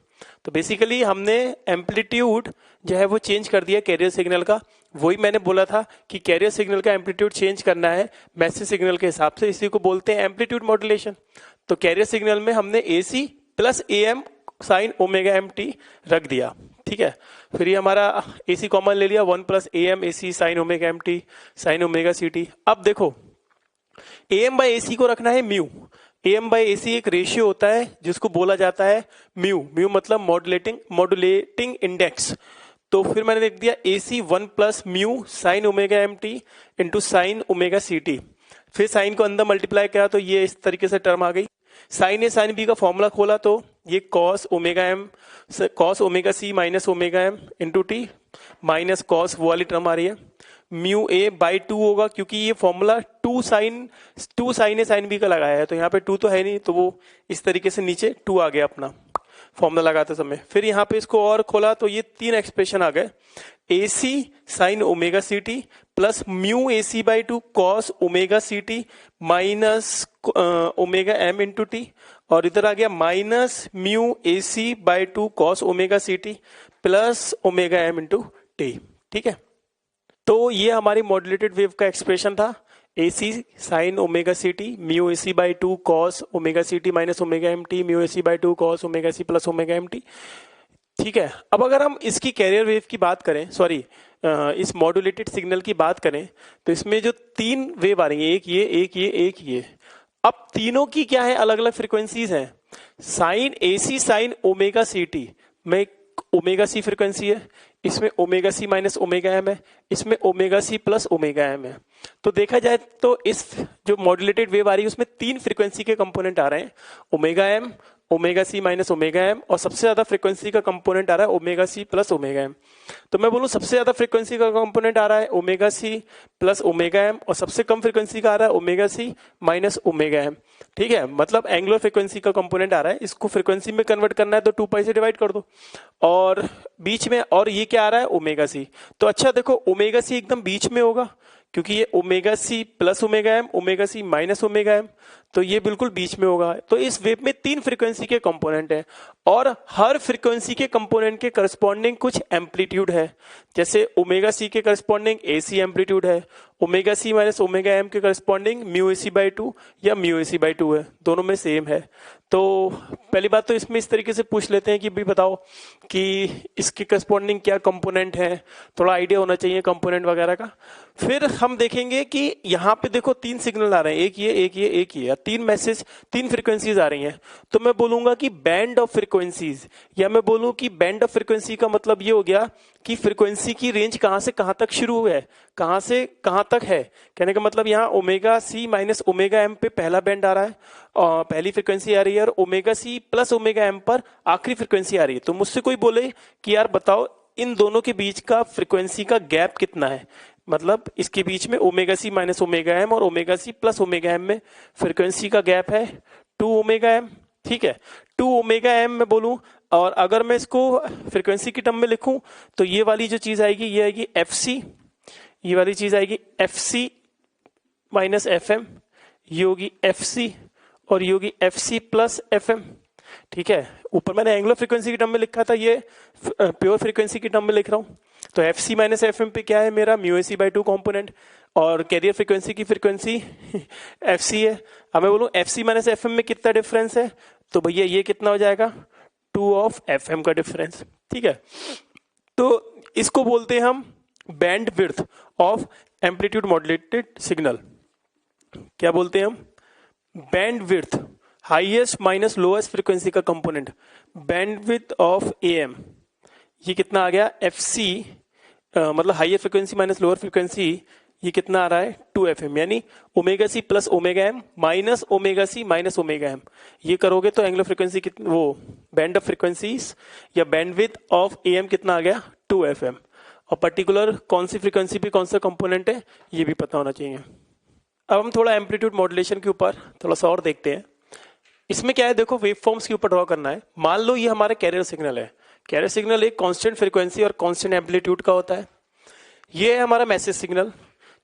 तो बेसिकली हमने एम्पलीट्यूड जो है वो चेंज कर दिया कैरियर सिग्नल का। वही मैंने बोला था कि कैरियर सिग्नल का एम्पलीट्यूड चेंज करना है मैसेज सिग्नल के हिसाब से, इसी को बोलते हैं एम्पलीट्यूड मॉड्यूलेशन। तो कैरियर सिग्नल में हमने AC plus AM sine omega MT रख दिया। ठीक है, फिर ये हमारा AC कॉमन ले लिया, 1 plus AM AC sine omega MT sign omega CT। अब देखो AM बाई AC को रखना है म्यू। AM बाई AC एक रेशियो होता है जिसको बोला जाता है म्यू। म्यू मतलब मॉड्यूलेटिंग इंडेक्स। तो फिर मैंने लिख दिया AC 1 plus mu sine omega MT into sine omega CT। फिर साइन को अंदर मल्टीप्लाई किया तो ये इस तरीके से टर्म आ गई। साइन A साइन B का फॉर्मूला खोला तो ये cos omega C minus omega M into T minus cos वो वाली टर्म आ रही है। म्यू ए बाई 2 होगा, क्योंकि ये formula two sine A sine B का लगाया है, तो यहाँ पे 2 तो है नहीं, तो वो इस तरीके से नीचे 2 आ गया अपना फॉर्मूला लगाते समय। फिर यहाँ पे इसको और खोला तो ये 3 एक्सप्रेशन आ गए, A C sine omega C T plus mu A C by 2 cos omega C T minus omega M into T, और इधर आ गया minus mu A C by 2 cos omega C T plus omega M into T. ठीक है, तो ये हमारी मॉड्यूलेटेड वेव का एक्सप्रेशन था, A C sine omega C T mu A C by 2 cos omega C T minus omega M T mu A C by 2 cos omega C plus omega M T. ठीक है, अब अगर हम इसकी कैरियर वेव की बात करें, सॉरी इस मॉड्यूलेटेड सिग्नल की बात करें, तो इसमें जो 3 वेव आ रही है, एक ये एक ये एक ये, अब तीनों की क्या है, अलग अलग फ्रीक्वेंसीज हैं। Sine A C sine omega C T में ओमेगा सी फ्रीक्वेंसी है, इसमें omega C minus omega M है, इसमें omega C plus omega M है। तो देखा जाए तो इस जो मॉड्यूलेटेड वेव आ रही है उसमें 3 फ्रीक्वेंसी के कंपोनेंट आ रहे हैं, omega M, omega C minus omega M, और सबसे ज्यादा फ्रीक्वेंसी का कंपोनेंट आ रहा है omega C plus omega M. तो मैं बोलूं सबसे ज्यादा फ्रीक्वेंसी का कंपोनेंट आ रहा है omega C plus omega M, और सबसे कम फ्रीक्वेंसी का आ रहा है omega C minus omega M. ठीक है, मतलब एंगुलर फ्रीक्वेंसी का कंपोनेंट आ रहा है, इसको फ्रीक्वेंसी में कन्वर्ट करना है तो 2 पाई से डिवाइड कर दो, और बीच में और ये क्या आ रहा है ओमेगा सी। तो अच्छा देखो, ओमेगा सी एकदम बीच में होगा, क्योंकि ये omega C plus omega M, omega C minus omega M, तो ये बिल्कुल बीच में होगा। तो इस वेव में 3 फ्रीक्वेंसी के कंपोनेंट हैं, और हर फ्रीक्वेंसी के कंपोनेंट के करस्पॉन्डिंग कुछ एम्पलीट्यूड है। जैसे ओमेगा सी के करस्पॉन्डिंग ए सी एम्पलीट्यूड है, omega C minus omega M के corresponding mu A C by 2 या म्यू ए सी बाई 2 है, दोनों में सेम है। तो पहली बात तो इसमें इस तरीके से पूछ लेते हैं कि भाई बताओ कि इसके करस्पॉन्डिंग क्या कंपोनेंट है, थोड़ा आइडिया होना चाहिए कंपोनेंट वगैरह का। फिर हम देखेंगे कि यहाँ पे देखो 3 सिग्नल आ रहे हैं, एक ये एक ये एक ये, 3 मैसेज 3 फ्रीक्वेंसीज आ रही हैं। तो मैं बोलूंगा कि बैंड ऑफ फ्रीक्वेंसीज, या मैं बोलूं कि बैंड ऑफ फ्रीक्वेंसी का मतलब ये हो गया कि फ्रीक्वेंसी की रेंज कहां से कहां तक शुरू है, कहां से कहां तक है। कहने का मतलब यहाँ omega C minus omega M पे पहला बैंड आ रहा है, और पहली फ्रीक्वेंसी आ रही है, और omega C plus omega M पर आखिरी फ्रीक्वेंसी आ रही है। तो मुझसे कोई बोले कि यार बताओ इन दोनों के बीच का फ्रीक्वेंसी का गैप कितना है, मतलब इसके बीच में omega C minus omega M और omega C plus omega M में फ्रीक्वेंसी का गैप है 2 ओमेगा एम। ठीक है, 2 ओमेगा एम में बोलूं, और अगर मैं इसको फ्रीक्वेंसी की टर्म में लिखूं तो ये वाली जो चीज आएगी ये आएगी एफ सी, ये वाली चीज आएगी F C minus F M, ये होगी एफ सी, और ये होगी F C plus F M. ठीक है, ऊपर मैंने एंगुलर फ्रीक्वेंसी की टर्म में लिखा था, ये प्योर फ्रीक्वेंसी की टर्म में लिख रहा हूं। तो F C minus F M पे क्या है मेरा mu A C by 2 component, और कैरियर फ्रीक्वेंसी की फ्रीक्वेंसी एफ सी है। अब मैं बोलूं F C minus F M में कितना डिफरेंस है, तो भैया ये कितना हो जाएगा 2 ऑफ एफ एम का डिफरेंस। ठीक है, तो इसको बोलते हैं हम bandwidth of amplitude modulated signal. क्या बोलते हैं हम, bandwidth, highest minus lowest frequency का component, bandwidth of A M. ये कितना आ गया एफ सी, मतलब higher frequency minus lower frequency, ये कितना आ रहा है 2 एफ एम, यानी omega C plus omega M minus omega C minus omega M. ये करोगे तो एंगुलर फ्रीक्वेंसी कितना, वो बैंड ऑफ फ्रीक्वेंसीज या बैंडविड्थ ऑफ ए एम कितना आ गया 2 एफ एम। और पर्टिकुलर कौन सी फ्रीक्वेंसी पे कौन सा कंपोनेंट है ये भी पता होना चाहिए। अब हम थोड़ा एम्पलीट्यूड मॉड्यूलेशन के ऊपर थोड़ा सा और देखते हैं। इसमें क्या है, देखो वेव फॉर्म्स के ऊपर ड्रॉ करना है। मान लो ये हमारा कैरियर सिग्नल है, कैरियर सिग्नल एक कांस्टेंट फ्रीक्वेंसी और कांस्टेंट एम्पलीट्यूड का होता है। ये है हमारा मैसेज सिग्नल।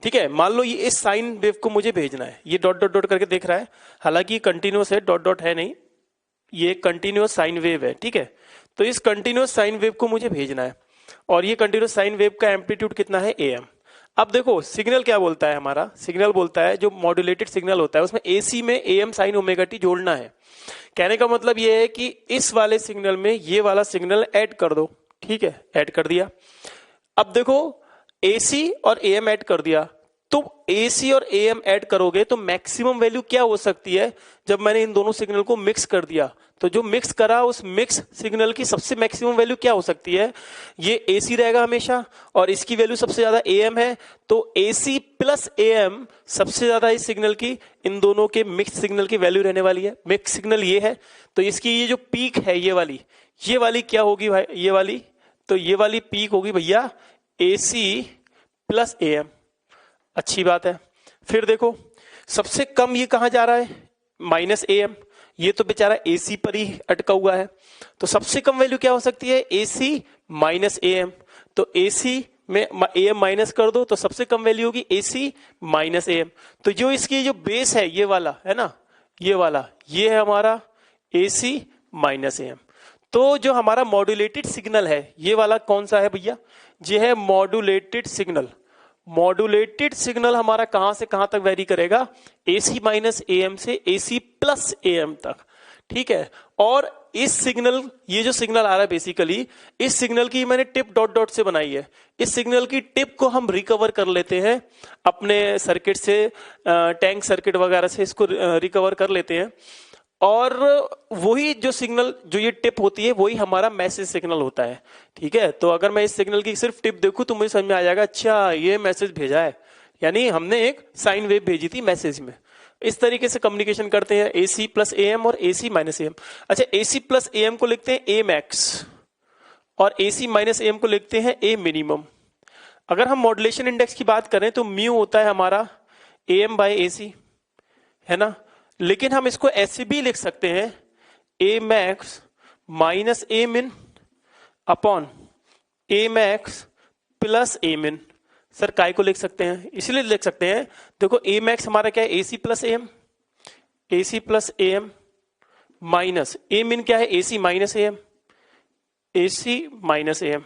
ठीक है, मान लो ये इस साइन वेव को मुझे भेजना है, ये डॉट डॉट डॉट करके देख रहा है, हालांकि ये कंटिन्यूअस है, डॉट डॉट है नहीं, ये कंटिन्यूअस साइन वेव है। ठीक है, तो इस कंटिन्यूअस साइन वेव को मुझे भेजना है, और ये कंटिन्यूअस साइन वेव का एम्पलीट्यूड कितना है AM। अब देखो सिग्नल क्या बोलता है, हमारा सिग्नल बोलता है जो मॉड्यूलेटेड सिग्नल होता है उसमें AC में AM साइन ओमेगा टी जोड़ना है। कहने का मतलब ये है कि इस वाले सिग्नल में ये वाला सिग्नल ऐड कर दो। ठीक है, ऐड कर दिया। अब देखो AC और AM ऐड कर दिया, तो AC और AM ऐड करोगे तो मैक्सिमम वैल्यू क्या हो सकती है जब मैंने इन दोनों सिग्नल को मिक्स कर दिया। तो जो मिक्स करा उस मिक्स सिग्नल की सबसे मैक्सिमम वैल्यू क्या हो सकती है, ये AC रहेगा हमेशा, और इसकी वैल्यू सबसे ज्यादा AM है, तो AC प्लस AM सबसे ज्यादा इस सिग्नल की, इन दोनों के मिक्स सिग्नल की वैल्यू रहने वाली है। मिक्स सिग्नल ये है, तो इसकी ये जो पीक है ये वाली क्या होगी भाई, ये वाली, तो ये वाली पीक होगी भैया AC प्लस AM। अच्छी बात है। फिर देखो सबसे कम ये कहाँ जा रहा है, -am, ये तो बेचारा AC पर ही अटका हुआ है। तो सबसे कम वैल्यू क्या हो सकती है, AC -am। तो AC में AM माइनस कर दो तो सबसे कम वैल्यू होगी AC -am। तो जो इसकी जो बेस है ये वाला है ना, ये वाला, ये है हमारा AC -am। तो जो हमारा मॉड्यूलेटेड सिग्नल है ये वाला कौन सा है भैया, ये है मॉड्यूलेटेड सिग्नल। मॉड्यूलेटेड सिग्नल हमारा कहां से कहां तक वेरी करेगा, AC -am से AC +am तक, ठीक है। और इस सिग्नल, ये जो सिग्नल आ रहा है बेसिकली, इस सिग्नल की मैंने टिप डॉट डॉट से बनाई है। इस सिग्नल की टिप को हम रिकवर कर लेते हैं अपने सर्किट से, टैंक सर्किट वगैरह से इसको रिकवर कर लेते हैं। और वही जो सिग्नल, जो ये टिप होती है, वही हमारा मैसेज सिग्नल होता है, ठीक है। तो अगर मैं इस सिग्नल की सिर्फ टिप देखूं तो मुझे समझ में आ जाएगा, अच्छा ये मैसेज भेजा है, यानी हमने एक साइन वेव भेजी थी मैसेज में। इस तरीके से कम्युनिकेशन करते हैं AC +am और AC -am। अच्छा, AC +am को लिखते हैं A max और AC -am को लिखते हैं A minimum। अगर हम मॉड्यूलेशन इंडेक्स की बात करें तो म्यू होता है हमारा AM/AC, है ना। लेकिन हम इसको ऐसे भी लिख सकते हैं A max -A min upon A max + A min। Sir काय को लिख सकते हैं, इसलिए लिख सकते हैं, देखो A max हमारा क्या है, AC +am, AC +am minus A min क्या है, AC -am, AC -am।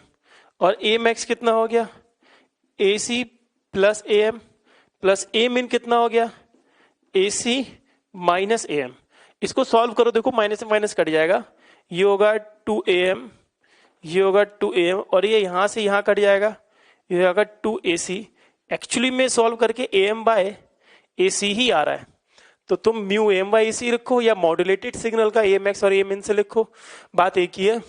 और A max कितना हो गया, AC +am plus A min कितना हो गया, AC -am। इसको सॉल्व करो, देखो माइनस से माइनस कट जाएगा, ये होगा 2am, ये होगा 2am, और ये यहां से यहां कट जाएगा, ये होगा 2AC। एक्चुअली में सॉल्व करके AM/AC ही आ रहा है। तो तुम म्यू AM/AC लिखो या मॉड्यूलेटेड सिग्नल का A max और A min से लिखो, बात एक ही है।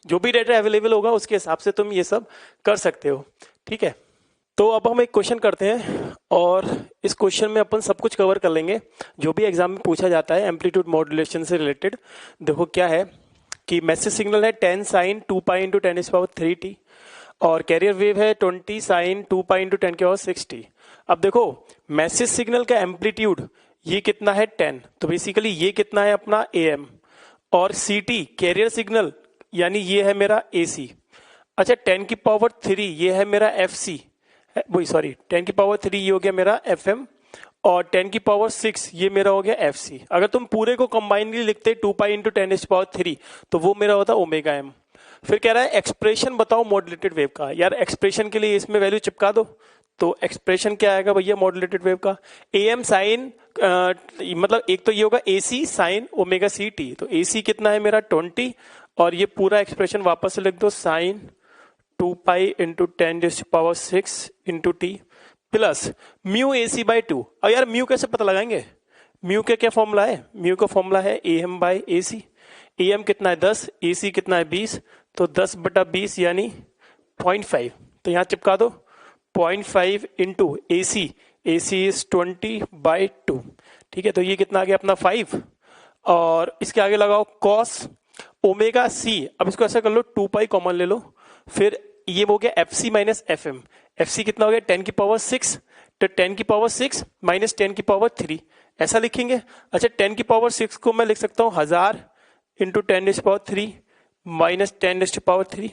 जो भी डेटा अवेलेबल होगा उसके हिसाब से तुम ये सब कर सकते हो, ठीक है। तो अब हम एक क्वेश्चन करते हैं और इस क्वेश्चन में अपन सब कुछ कवर कर लेंगे जो भी एग्जाम में पूछा जाता है एम्पलीट्यूड मॉड्यूलेशन से रिलेटेड। देखो क्या है कि मैसेज सिग्नल है 10 sin 2π × 10⁻³ और कैरियर वेव है 20 sin 2π × 10⁻⁶t। अब देखो मैसेज सिग्नल का एम्पलीट्यूड ये कितना है 10, तो बेसिकली ये कितना है अपना AM, और CT कैरियर सिग्नल यानी ये है मेरा AC। अच्छा 10⁻³ ये है मेरा FC, वही सॉरी 10⁻³ ये हो गया मेरा FM, और 10⁻⁶ ये मेरा हो गया FC। अगर तुम पूरे को कंबाइनली लिखते 2π × 10⁻³ तो वो मेरा होता ω/m। फिर कह रहा है एक्सप्रेशन बताओ मॉड्यूलेटेड वेव का। यार एक्सप्रेशन के लिए इसमें वैल्यू चिपका दो, तो एक्सप्रेशन क्या आएगा भैया मॉड्यूलेटेड वेव का, AM sin मतलब एक तो ये होगा AC sin ωct, तो AC कितना है मेरा 20, और ये पूरा एक्सप्रेशन वापस से लिख दो sin 2π × 10⁻⁶ × t plus mu AC/2। अब यार म्यू कैसे पता लगाएंगे, म्यू का क्या फॉर्मूला है, म्यू का फॉर्मूला है AM/AC। AM कितना है 10, AC कितना है 20, तो 10/20 यानी 0.5, तो यहाँ चिपका दो 0.5 × AC, AC इज 20/2, ठीक है। तो ये कितना आ गया अपना 5, और इसके आगे लगाओ cos ωc। अब इसको ऐसा कर लो 2π कॉमन ले लो, फिर ये हो गया FC -FM। FC कितना हो गया 10⁻⁶, तो 10⁻⁶ माइनस 10⁻³ ऐसा लिखेंगे। अच्छा 10⁻⁶ को मैं लिख सकता हूँ 1000 × 10⁻³ माइनस 10⁻³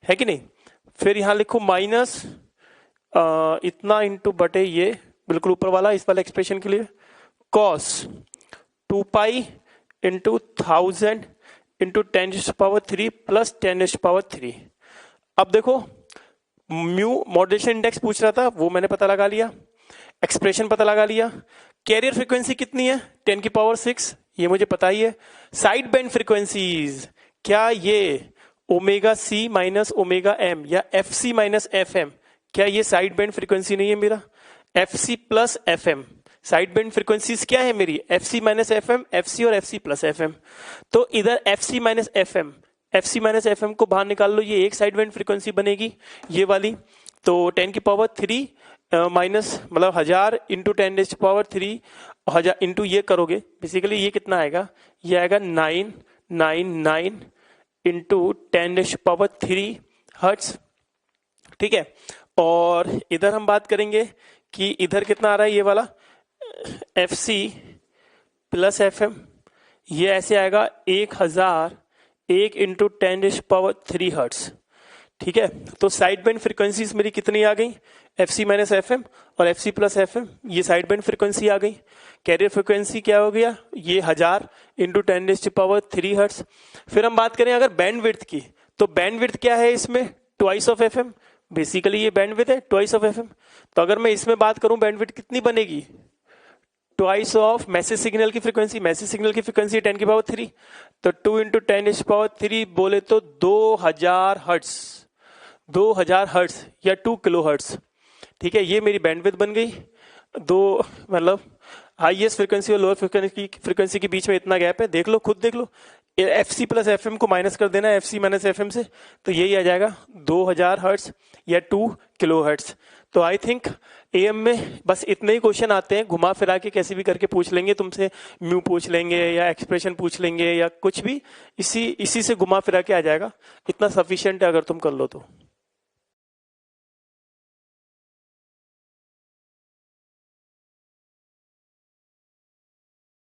है कि नहीं। फिर यहाँ लिखो माइनस इतना इंटू बटे ये बिल्कुल ऊपर वाला, इस वाला एक्सप्रेशन के लिए cos 2π × 1000 × 10⁻³ प्लस 10⁻³। अब देखो म्यू मॉड्यूलेशन इंडेक्स पूछ रहा था, वो मैंने पता लगा लिया, एक्सप्रेशन पता लगा लिया। कैरियर फ्रीक्वेंसी कितनी है 10⁻⁶, ये मुझे पता ही है। साइड बैंड फ्रीक्वेंसीज क्या ये ωc - ωm या FC - FM, क्या ये साइड बैंड फ्रीक्वेंसी नहीं है मेरा, FC + FM। Side band frequencies क्या है मेरी, FC - FM, FC और FC + FM। तो इधर FC - FM, FC - FM को बाहर निकाल लो, ये एक साइड बैंड फ्रीक्वेंसी बनेगी ये वाली। तो 10⁻³ माइनस मतलब 1000 × 10⁻³ 1000 इंटू ये करोगे, बेसिकली ये कितना आएगा, ये आएगा 999 × 10⁻³ हर्ट्ज, ठीक है। और इधर हम बात करेंगे कि इधर कितना आ रहा है ये वाला F C plus F M, ये ऐसे आएगा 1000 1 इंटू 10⁻³ हर्ट्स। ठीक है, तो साइड बैंड फ्रीक्वेंसीज मेरी कितनी आ गई, F C minus F M और F C plus F M, ये साइड बैंड फ्रीक्वेंसी आ गई। कैरियर फ्रीक्वेंसी क्या हो गया, ये 1000 इंटू 10⁻³ हर्ट्स। फिर हम बात करें अगर बैंड विड्थ की, तो बैंड विड्थ क्या है इसमें, twice of F M, basically ये बैंड विड्थ है ट्वाइस ऑफ एफ एम। तो अगर मैं इसमें बात करूं बैंड विड्थ कितनी बनेगी, ट्वाइस ऑफ मैसेज सिग्नल की फ्रीक्वेंसी, मैसेज सिग्नल की फ्रीक्वेंसी 10⁻³, तो 2 इंटू 10⁻³ बोले तो 2000 हर्ट्स, 2000 हर्ट्स या 2 किलो हर्ट्स। ठीक है, ये मेरी बैंडविड्थ बन गई। दो मतलब हाईएस्ट फ्रीक्वेंसी और लोअर फ्रीक्वेंसी के बीच में इतना गैप है, देख लो खुद देख लो। F C plus F M को माइनस कर देना F C minus F M से, तो यही आ जाएगा 2000 हर्ट्स या 2 किलो हर्ट्स। तो आई थिंक एएम में बस इतने ही क्वेश्चन आते हैं, घुमा फिरा के कैसे भी करके पूछ लेंगे तुमसे, म्यू पूछ लेंगे या एक्सप्रेशन पूछ लेंगे या कुछ भी, इसी से घुमा फिरा के आ जाएगा। इतना सफिशिएंट है अगर तुम कर लो तो।